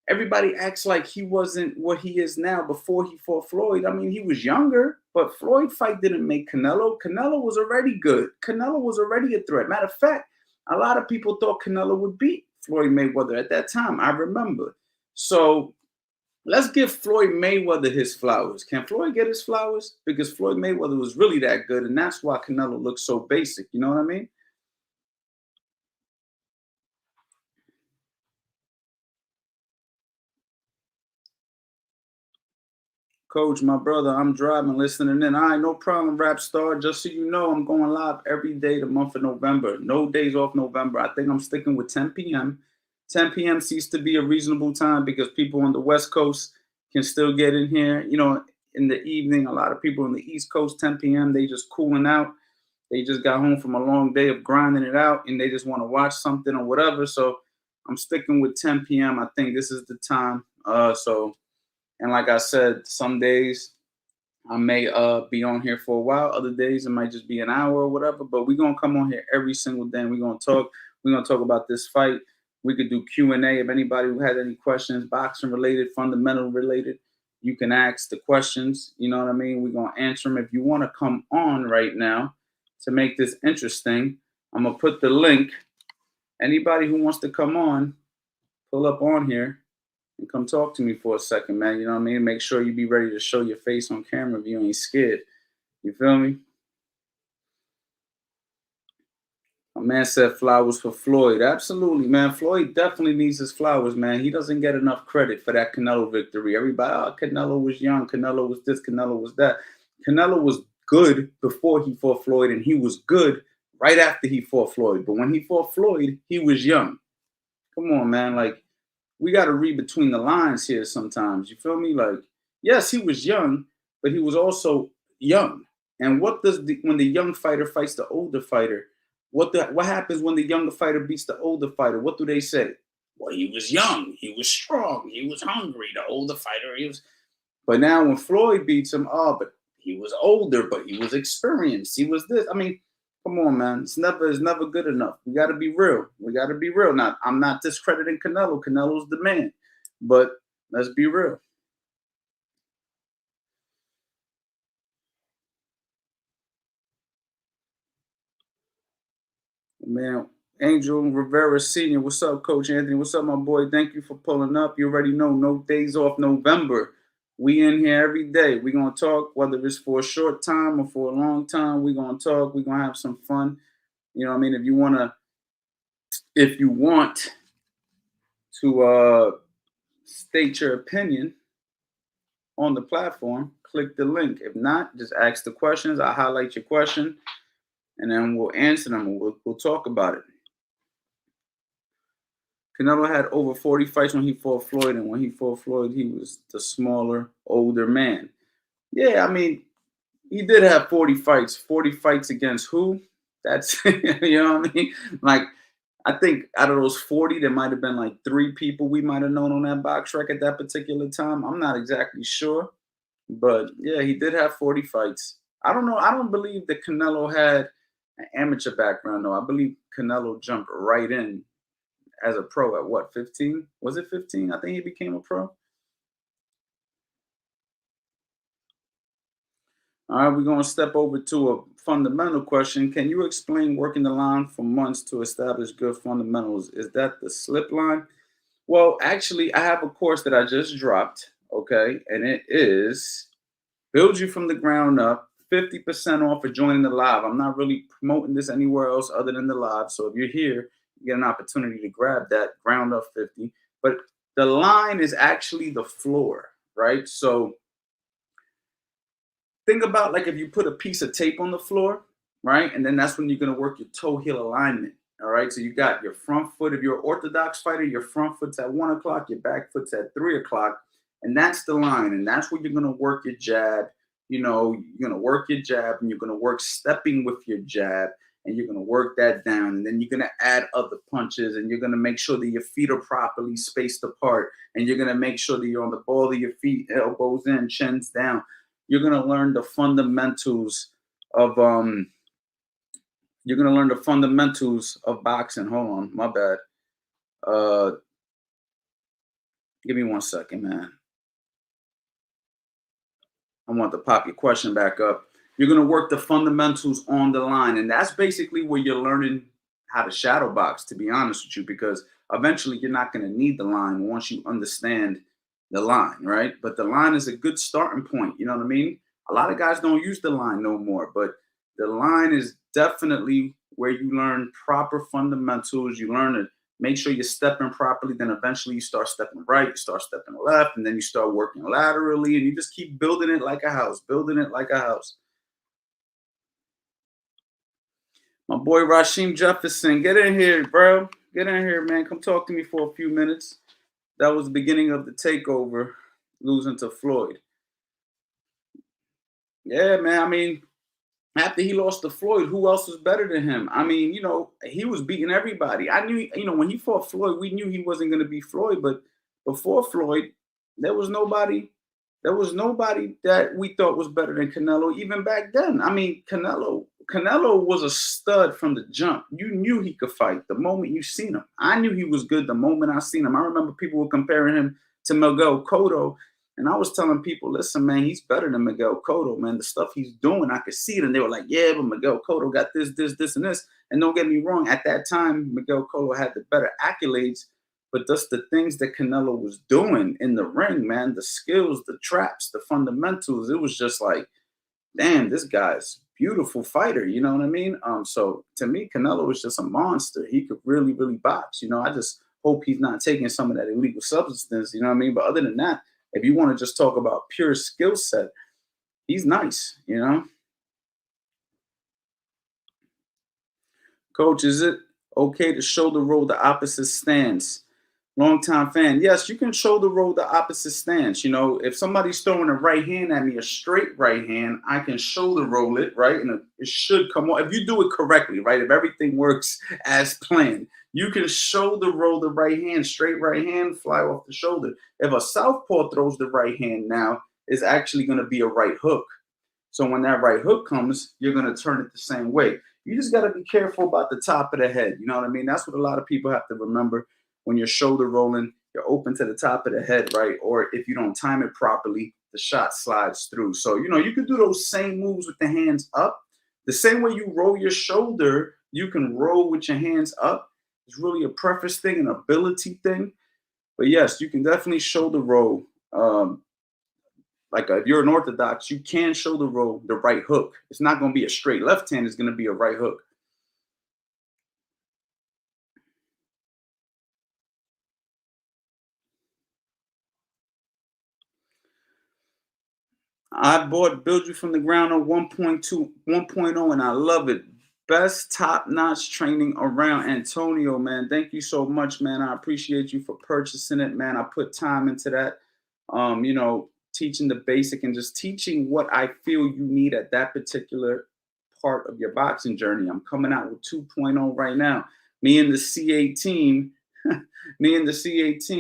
everybody acts like he wasn't what he is now before he fought Floyd. I mean, he was younger, but Floyd fight didn't make Canelo. Canelo was already good. Canelo was already a threat. Matter of fact, a lot of people thought Canelo would beat Floyd Mayweather at that time. I remember. So let's give Floyd Mayweather his flowers. Can Floyd get his flowers? Because Floyd Mayweather was really that good, and that's why Canelo looks so basic. You know what I mean? Coach, my brother, I'm driving, listening in. All right, no problem, Rap Star. Just so you know, I'm going live every day the month of November. No days off November. I think I'm sticking with 10 p.m. 10 p.m. seems to be a reasonable time because people on the West Coast can still get in here. In the evening, a lot of people on the East Coast, 10 p.m., they just cooling out. They just got home from a long day of grinding it out and they just want to watch something or whatever. So I'm sticking with 10 p.m. I think this is the time. And like I said, some days I may be on here for a while. Other days it might just be an hour or whatever. But we're going to come on here every single day and we're going to talk. We're going to talk about this fight. We could do Q&A. If anybody who had any questions, boxing related, fundamental related, you can ask the questions. You know what I mean? We're going to answer them. If you want to come on right now to make this interesting, I'm going to put the link. Anybody who wants to come on, pull up on here. And come talk to me for a second, man. You know what I mean? Make sure you be ready to show your face on camera if you ain't scared. You feel me? A man said flowers for Floyd. Absolutely, man. Floyd definitely needs his flowers, man. He doesn't get enough credit for that Canelo victory. Everybody, Canelo was young. Canelo was this. Canelo was that. Canelo was good before he fought Floyd, and he was good right after he fought Floyd. But when he fought Floyd, he was young. Come on, man. Like, we got to read between the lines here sometimes. You feel me? Like, yes, he was young, but he was also young. And when the young fighter fights the older fighter, what happens when the younger fighter beats the older fighter? What do they say? Well, he was young, he was strong, he was hungry. The older fighter, he was. But now when Floyd beats him, but he was older, but he was experienced. He was this. I mean, come on, man. It's never good enough. We got to be real. We got to be real. Now, I'm not discrediting Canelo. Canelo's the man. But let's be real. Man, Angel Rivera Sr., what's up, Coach Anthony? What's up, my boy? Thank you for pulling up. You already know, no days off November. We in here every day. We're going to talk, whether it's for a short time or for a long time. We're going to talk. We're going to have some fun. You know what I mean? If you want to state your opinion on the platform, click the link. If not, just ask the questions. I'll highlight your question, and then we'll answer them. And we'll talk about it. Canelo had over 40 fights when he fought Floyd, and when he fought Floyd, he was the smaller, older man. Yeah, I mean, he did have 40 fights. 40 fights against who? That's you know what I mean? Like, I think out of those 40, there might have been like 3 people we might have known on that box rec at that particular time. I'm not exactly sure. But yeah, he did have 40 fights. I don't know. I don't believe that Canelo had an amateur background, though. I believe Canelo jumped right in as a pro at what, 15? Was it 15? I think he became a pro. All right, we're going to step over to a fundamental question. Can you explain working the line for months to establish good fundamentals? Is that the slip line? Well, actually, I have a course that I just dropped, okay, and it is Build You from the Ground Up, 50% off for joining the live. I'm not really promoting this anywhere else other than the live. So if you're here, you get an opportunity to grab that ground up 50. But the line is actually the floor, right? So think about like if you put a piece of tape on the floor, right? And then that's when you're going to work your toe heel alignment. All right. So you got your front foot. If you're an orthodox fighter, your front foot's at 1 o'clock, your back foot's at 3 o'clock. And that's the line. And that's where you're going to work your jab. You know, you're going to work your jab and you're going to work stepping with your jab and you're going to work that down. And then you're going to add other punches and you're going to make sure that your feet are properly spaced apart. And you're going to make sure that you're on the ball of your feet, elbows in, chins down. You're going to learn the fundamentals of boxing. Hold on, my bad. Give me 1 second, man. I want to pop your question back up. You're going to work the fundamentals on the line. And that's basically where you're learning how to shadow box, to be honest with you, because eventually you're not going to need the line once you understand the line, right? But the line is a good starting point. You know what I mean? A lot of guys don't use the line no more, but the line is definitely where you learn proper fundamentals. You learn to make sure you're stepping properly. Then eventually you start stepping right, you start stepping left, and then you start working laterally, and you just keep building it like a house, building it like a house. My boy Rasheem Jefferson, get in here, bro. Get in here, man. Come talk to me for a few minutes. That was the beginning of the takeover, losing to Floyd. Yeah, man. I mean, after he lost to Floyd, who else was better than him? I mean, you know, he was beating everybody. I knew, you know, when he fought Floyd, we knew he wasn't going to be Floyd. But before Floyd, there was nobody. There was nobody that we thought was better than Canelo, even back then. I mean, Canelo was a stud from the jump. You knew he could fight the moment you seen him. I knew he was good the moment I seen him. I remember people were comparing him to Miguel Cotto. And I was telling people, listen, man, he's better than Miguel Cotto, man. The stuff he's doing, I could see it. And they were like, yeah, but Miguel Cotto got this, and this. And don't get me wrong, at that time, Miguel Cotto had the better accolades. But that's the things that Canelo was doing in the ring, man. The skills, the traps, the fundamentals. It was just like, damn, this guy's beautiful fighter. You know what I mean? So to me, Canelo was just a monster. He could really, really box. You know, I just hope he's not taking some of that illegal substance. You know what I mean? But other than that, if you want to just talk about pure skill set, he's nice, you know. Coach, is it okay to shoulder roll the opposite stance? Longtime fan. Yes, you can shoulder roll the opposite stance. You know, if somebody's throwing a right hand at me, a straight right hand, I can shoulder roll it, right? And it should come on. If you do it correctly, right? If everything works as planned, you can shoulder roll the right hand, straight right hand, fly off the shoulder. If a southpaw throws the right hand now, it's actually going to be a right hook. So when that right hook comes, you're going to turn it the same way. You just got to be careful about the top of the head. You know what I mean? That's what a lot of people have to remember. When you're shoulder rolling, you're open to the top of the head, right? Or if you don't time it properly, the shot slides through. So, you know, you can do those same moves with the hands up. The same way you roll your shoulder, you can roll with your hands up. It's really a preference thing, an ability thing. But yes, you can definitely shoulder roll. If you're an orthodox, you can shoulder roll the right hook. It's not going to be a straight left hand. It's going to be a right hook. I bought Build You from the Ground on 1.2, 1.0, and I love it. best top-notch training around. Antonio, man, thank you so much, man. I appreciate you for purchasing it, man. I put time into that. Teaching the basic and just teaching what I feel you need at that particular part of your boxing journey. I'm coming out with 2.0 right now. Me and the C8 team,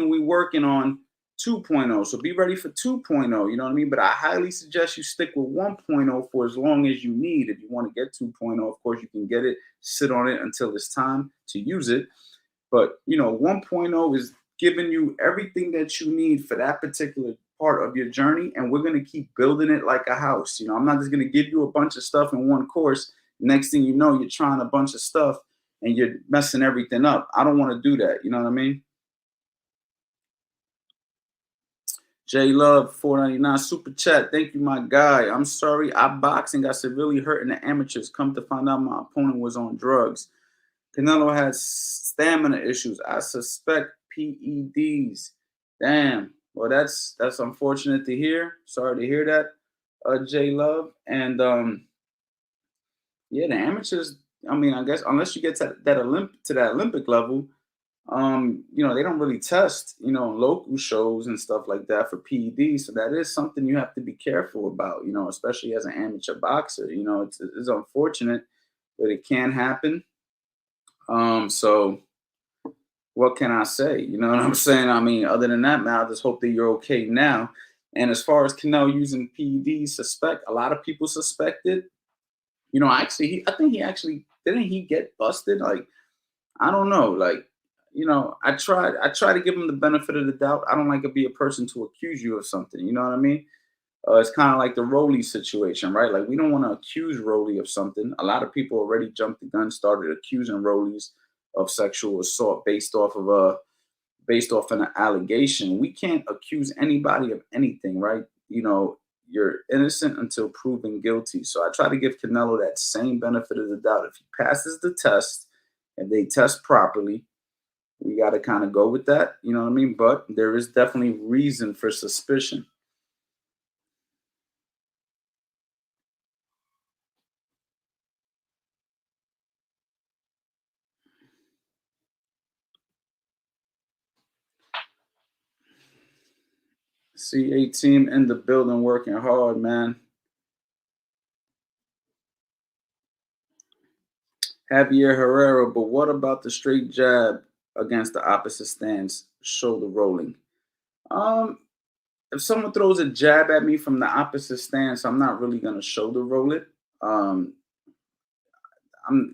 we working on 2.0. So be ready for 2.0, you know what I mean? But I highly suggest you stick with 1.0 for as long as you need. If you want to get 2.0, of course you can get it, sit on it until it's time to use it. But 1.0 is giving you everything that you need for that particular part of your journey, and we're going to keep building it like a house. I'm not just going to give you a bunch of stuff in one course. Next thing you know, you're trying a bunch of stuff and you're messing everything up. I don't want to do that. You know what I mean? J Love 499 super chat. Thank you, my guy. I'm sorry, I boxed and got severely hurt in the amateurs. Come to find out, my opponent was on drugs. Canelo has stamina issues. I suspect PEDs. Damn. Well, that's unfortunate to hear. Sorry to hear that, J Love. And the amateurs. I mean, I guess unless you get to that Olympic level, they don't really test, local shows and stuff like that for PEDs. So that is something you have to be careful about, especially as an amateur boxer. It's unfortunate, but it can happen. So what can I say? You know what I'm saying? I mean, other than that, man, I just hope that you're okay now. And as far as Canelo using PEDs, a lot of people suspected. I think he actually didn't he get busted? Like, I don't know. Like, I try to give him the benefit of the doubt. I don't like to be a person to accuse you of something. You know what I mean? It's kind of like the Rolly situation, right? Like, we don't want to accuse Rolly of something. A lot of people already jumped the gun, started accusing Rollies of sexual assault based off an allegation. We can't accuse anybody of anything, right? You're innocent until proven guilty. So I try to give Canelo that same benefit of the doubt. If he passes the test and they test properly, we got to kind of go with that. You know what I mean? But there is definitely reason for suspicion. C8 team in the building working hard, man. Javier Herrera, but what about the straight jab against the opposite stance, shoulder rolling? If someone throws a jab at me from the opposite stance, I'm not really gonna shoulder roll it.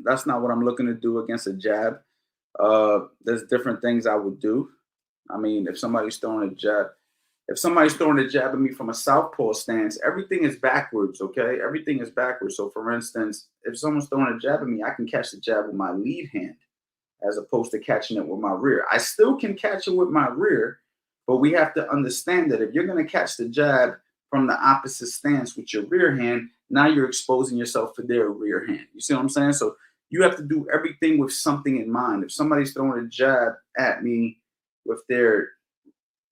That's not what I'm looking to do against a jab. There's different things I would do. I mean, if somebody's throwing a jab at me from a southpaw stance, everything is backwards, okay? Everything is backwards. So, for instance, if someone's throwing a jab at me, I can catch the jab with my lead hand as opposed to catching it with my rear. I still can catch it with my rear, but we have to understand that if you're going to catch the jab from the opposite stance with your rear hand, now you're exposing yourself for their rear hand. You see what I'm saying? So you have to do everything with something in mind. If somebody's throwing a jab at me with their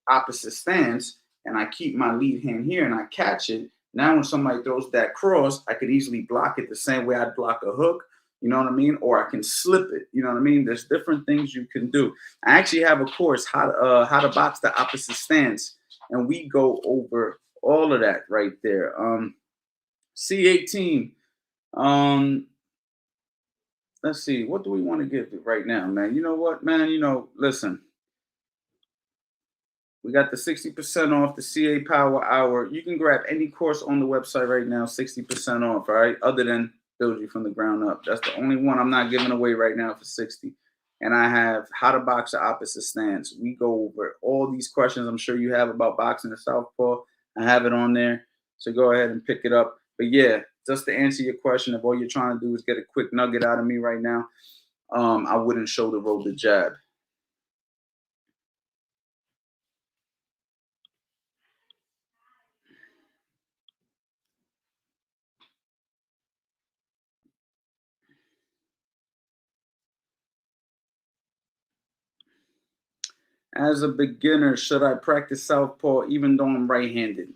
opposite stance and I keep my lead hand here and I catch it, now when somebody throws that cross, I could easily block it the same way I'd block a hook. You know what I mean? Or I can slip it. You know what I mean? There's different things you can do. I actually have a course, how to box the opposite stance, and we go over all of that right there. C18. Let's see. What do we want to give it right now, man? You know what, man? Listen. We got the 60% off the CA Power Hour. You can grab any course on the website right now, 60% off, all right? Other than Build You from the Ground Up. That's the only one I'm not giving away right now for 60. And I have How to Box the Opposite Stance. We go over all these questions I'm sure you have about boxing the southpaw. I have it on there. So go ahead and pick it up. But yeah, just to answer your question, if all you're trying to do is get a quick nugget out of me right now, I wouldn't shoulder roll the jab. As a beginner, should I practice southpaw even though I'm right-handed?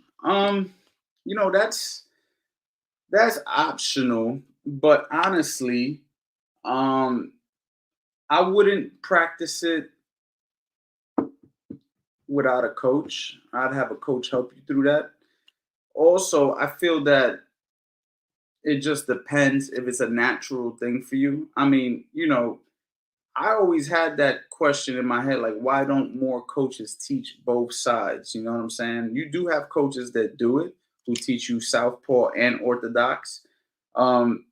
That's optional, but honestly, I wouldn't practice it without a coach. I'd have a coach help you through that. Also, I feel that it just depends if it's a natural thing for you. I mean, I always had that question in my head, like, why don't more coaches teach both sides? You know what I'm saying? You do have coaches that do it, who teach you Southpaw and Orthodox. Um,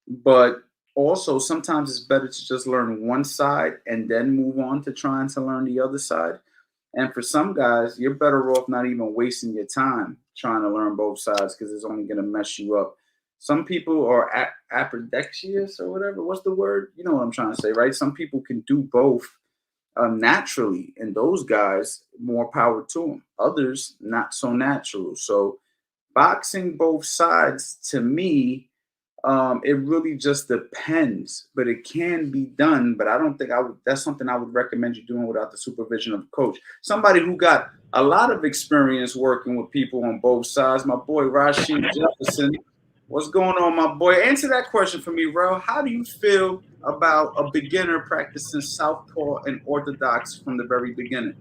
but also sometimes it's better to just learn one side and then move on to trying to learn the other side. And for some guys, you're better off not even wasting your time trying to learn both sides because it's only going to mess you up. Some people are apodixious or whatever. What's the word? You know what I'm trying to say, right? Some people can do both naturally, and those guys, more power to them. Others, not so natural. So boxing both sides, to me, it really just depends, but it can be done. But I don't think I would. That's something I would recommend you doing without the supervision of a coach. Somebody who got a lot of experience working with people on both sides. My boy Rashid Jefferson. What's going on, my boy? Answer that question for me, Ro. How do you feel about a beginner practicing Southpaw and Orthodox from the very beginning?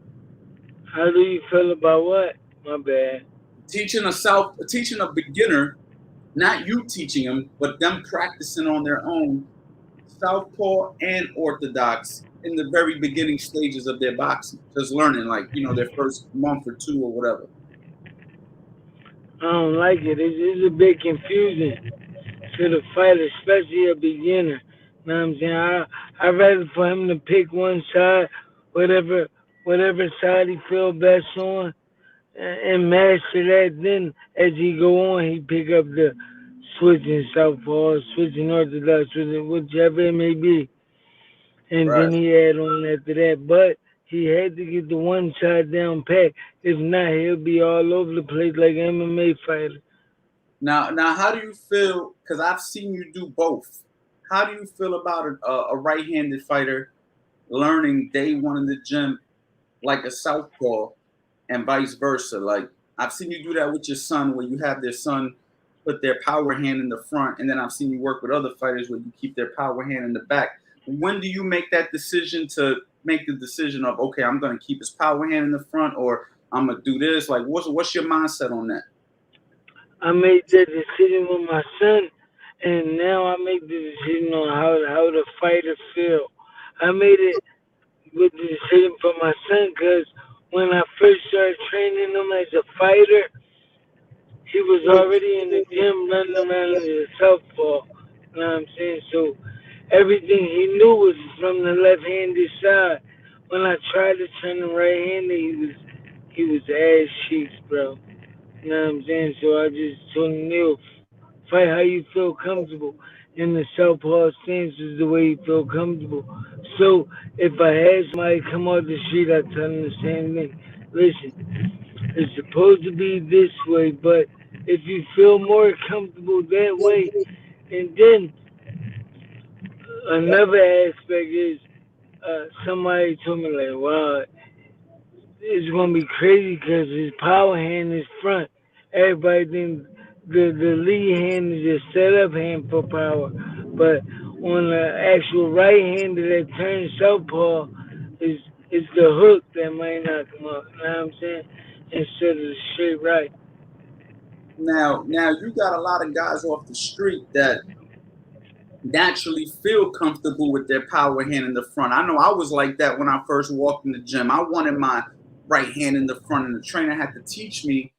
How do you feel about what? My bad. Teaching a beginner, not you teaching them, but them practicing on their own, Southpaw and Orthodox in the very beginning stages of their boxing, just learning, like their first month or two or whatever. I don't like it. It's a bit confusing to the fighter, especially a beginner. You know what I'm saying? I'd rather for him to pick one side, whatever whatever side he feel best on, and master that. Then as he go on, he pick up the switching southpaw, switching orthodox, whichever it may be, and Right. then he add on after that. But he had to get the one side down pat. If not, he'll be all over the place like MMA fighter. Now, how do you feel? Because I've seen you do both. How do you feel about a right-handed fighter learning day one in the gym like a southpaw, and vice versa? Like I've seen you do that with your son, where you have their son put their power hand in the front, and then I've seen you work with other fighters where you keep their power hand in the back. When do you make that decision to make the decision of, okay, I'm going to keep his power hand in the front, or I'm gonna do this? Like, what's your mindset on that? I made that decision with my son, and now I make the decision on how the fighter feel. I made it with the decision for my son because when I first started training him as a fighter, he was already in the gym running around as a southpaw. You know what I'm saying? So everything he knew was from the left-handed side. When I tried to turn him right-handed, he was ass cheeks, bro. You know what I'm saying? So I just told him, Neil, fight how you feel comfortable. And the southpaw stance is the way you feel comfortable. So if I had somebody come off the street, I'd tell them the same thing. Listen, it's supposed to be this way, but if you feel more comfortable that way, and then another aspect is somebody told me like, wow, it's gonna be crazy because his power hand is front. Everybody thinks the lead hand is a setup hand for power, but on the actual right hand that turns southpaw is the hook that might knock him up. You know what I'm saying? Instead of the straight right. Now you got a lot of guys off the street that naturally feel comfortable with their power hand in the front. I know I was like that when I first walked in the gym. I wanted my right hand in the front, and the trainer had to teach me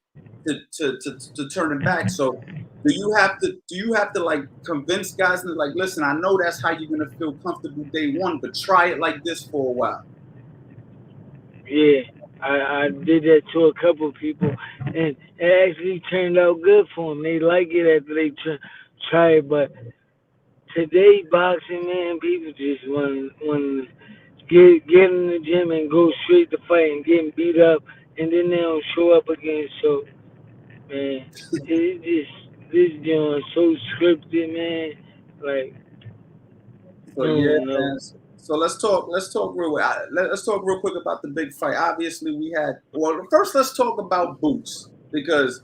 to turn it back. So do you have to like convince guys that, like, listen, I know that's how you're gonna feel comfortable day one, but try it like this for a while. Yeah, I did that to a couple of people, and it actually turned out good for them. They like it after they try it, but today boxing, man, people just want to get in the gym and go straight to fight and getting beat up, and then they don't show up again. So, man, it just this joint so scripted, man. Like, I So yeah, don't know. man. So let's talk real quick about the big fight. Obviously, we had. Well, first let's talk about Boots, because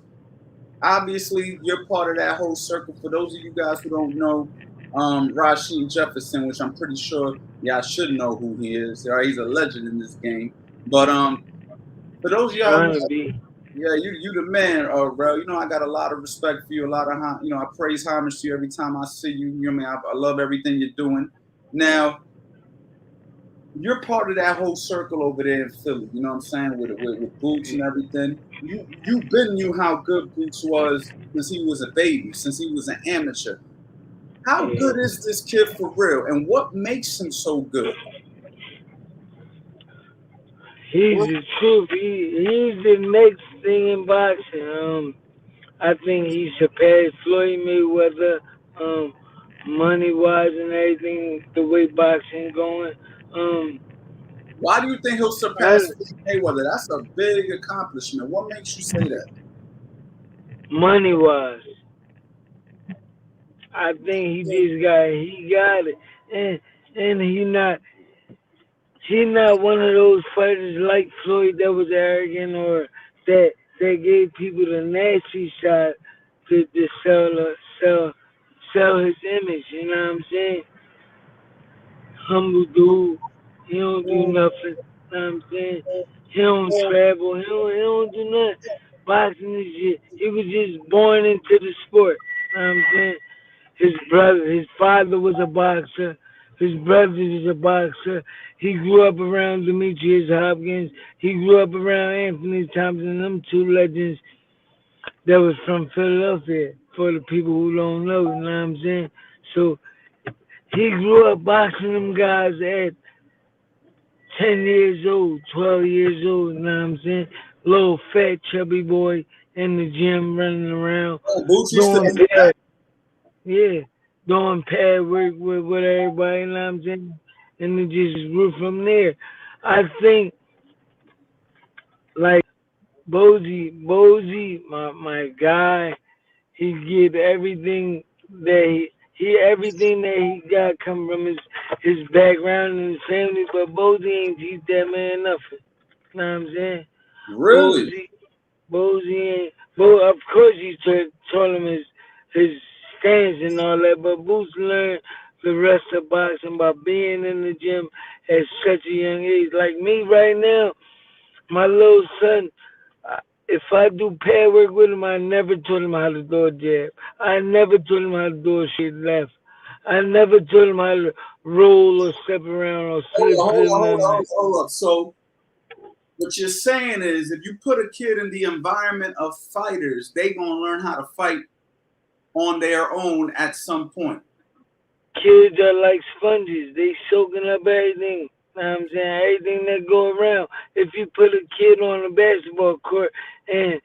obviously you're part of that whole circle. For those of you guys who don't know, Rasheen Jefferson, which I'm pretty sure y'all should know who he is. Right? He's a legend in this game. But for those of y'all, Trying to be. yeah, you the man, bro. You know I got a lot of respect for you. A lot of I praise homage to you every time I see you. You know what I mean? I love everything you're doing. Now, you're part of that whole circle over there in Philly. You know what I'm saying? With Boots and everything. You've been knew how good Boots was since he was a baby, since he was an amateur. How Yeah. good is this kid for real? And what makes him so good? He's the truth. He's the next thing in boxing. I think he surpassed Floyd Mayweather, money wise and everything. The way boxing going. Why do you think he'll I, surpass Mayweather? That's a big accomplishment. What makes you say that? money wise, I think he got it, and he not one of those fighters like Floyd that was arrogant or that gave people the nasty shot to sell his image. You know what I'm saying? Humble dude. He don't do nothing. You know what I'm saying? He don't travel. He don't do nothing. Boxing is just, he was just born into the sport. You know what I'm saying? His father was a boxer. His brother is a boxer. He grew up around Demetrius Hopkins. He grew up around Anthony Thompson. Them two legends that was from Philadelphia. For the people who don't know, you know what I'm saying? So he grew up boxing them guys at 10 years old, 12 years old, you know what I'm saying? Little fat chubby boy in the gym running around Oh, Boots used to. doing pad, yeah, doing pad work with everybody, you know what I'm saying? And it just grew from there. I think like Bozy, my guy, he get everything he everything that he got come from his background and his family, but Bozy ain't teach that man nothing. You know what I'm saying? Really? Bozy, Bozy ain't. Of course, he taught him his stance and all that, but Boots learned the rest of boxing by being in the gym at such a young age. Like me right now, my little son, if I do pad work with him, I never taught him how to do a jab. I never taught him how to do a straight left. I never taught him how to roll or step around or slip Hold flip on, hold none of on, that. hold up. So what you're saying is, if you put a kid in the environment of fighters, they gonna learn how to fight on their own at some point. Kids are like sponges. They soaking up everything. Know what I'm saying? Everything that go around. If you put a kid on a basketball court and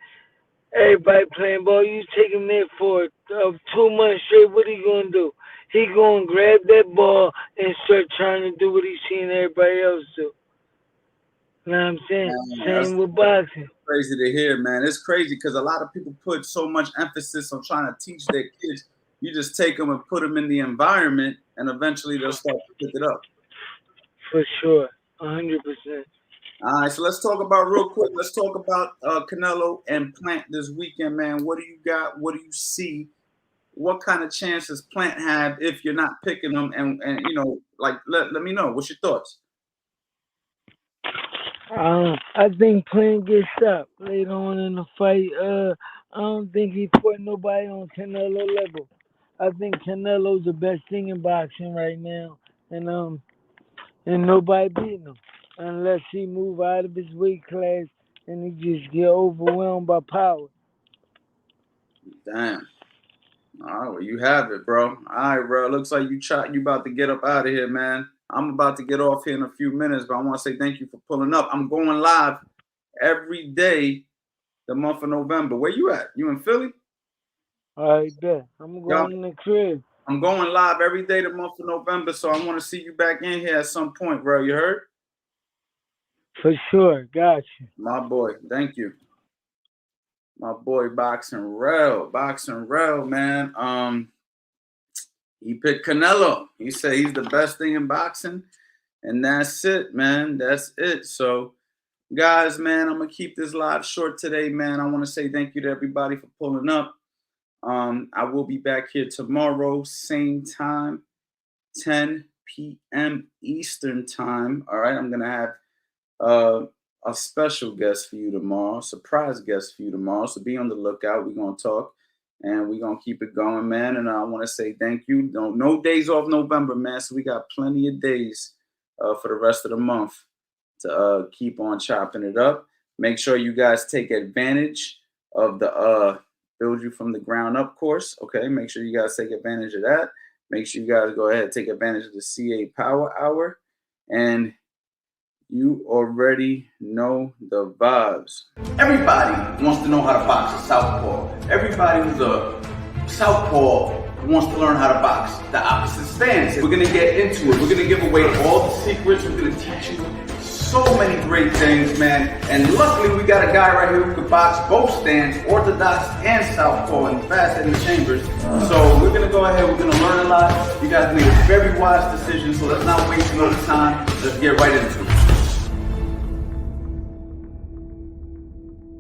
everybody playing ball, you take him there for 2 months straight, what he gonna do? He gonna grab that ball and start trying to do what he's seeing everybody else do. Know what I'm saying? Man, that's Same with boxing. crazy to hear, man. It's crazy because a lot of people put so much emphasis on trying to teach their kids. You just take them and put them in the environment, and eventually they'll start to pick it up. For sure. 100%. All right, so let's talk about real quick. Let's talk about Canelo and Plant this weekend, man. What do you got? What do you see? What kind of chances Plant have if you're not picking them? And like let me know. What's your thoughts? I think Plant gets stopped later on in the fight. I don't think he put nobody on Canelo level. I think Canelo's the best thing in boxing right now, and nobody beating him unless he move out of his weight class and he just get overwhelmed by power. Damn. All right, well, you have it, bro. All right, bro. Looks like you about to get up out of here, man. I'm about to get off here in a few minutes, but I want to say thank you for pulling up. I'm going live every day the month of November. Where you at? You in Philly? All right, bet. I'm Yeah, going in the crib. I'm going live every day the month of November, so I want to see you back in here at some point, bro. You heard? For sure. Got you. My boy. Thank you. My boy Boxing Rel, man. He picked Canelo. He said he's the best thing in boxing. And that's it, man. That's it. So, guys, man, I'm going to keep this live short today, man. I want to say thank you to everybody for pulling up. I will be back here tomorrow, same time, 10 p.m. Eastern time. All right, I'm gonna have a special guest for you tomorrow, surprise guest for you tomorrow. So be on the lookout. We're gonna talk and we're gonna keep it going, man. And I want to say thank you. No days off November, man. So we got plenty of days for the rest of the month to keep on chopping it up. Make sure you guys take advantage of the Build You From the Ground Up course. Okay, make sure you guys take advantage of that. Make sure you guys go ahead and take advantage of the CA Power Hour. And you already know the vibes. Everybody wants to know how to box a southpaw. Everybody who's a southpaw wants to learn how to box the opposite stance. We're gonna get into it. We're gonna give away all the secrets. We're gonna teach you so many great things, man. And luckily we got a guy right here who can box both stands, orthodox and southpaw, and fast in the chambers. So we're gonna go ahead, we're gonna learn a lot. You guys made a very wise decision, so let's not waste no time. Let's get right into it.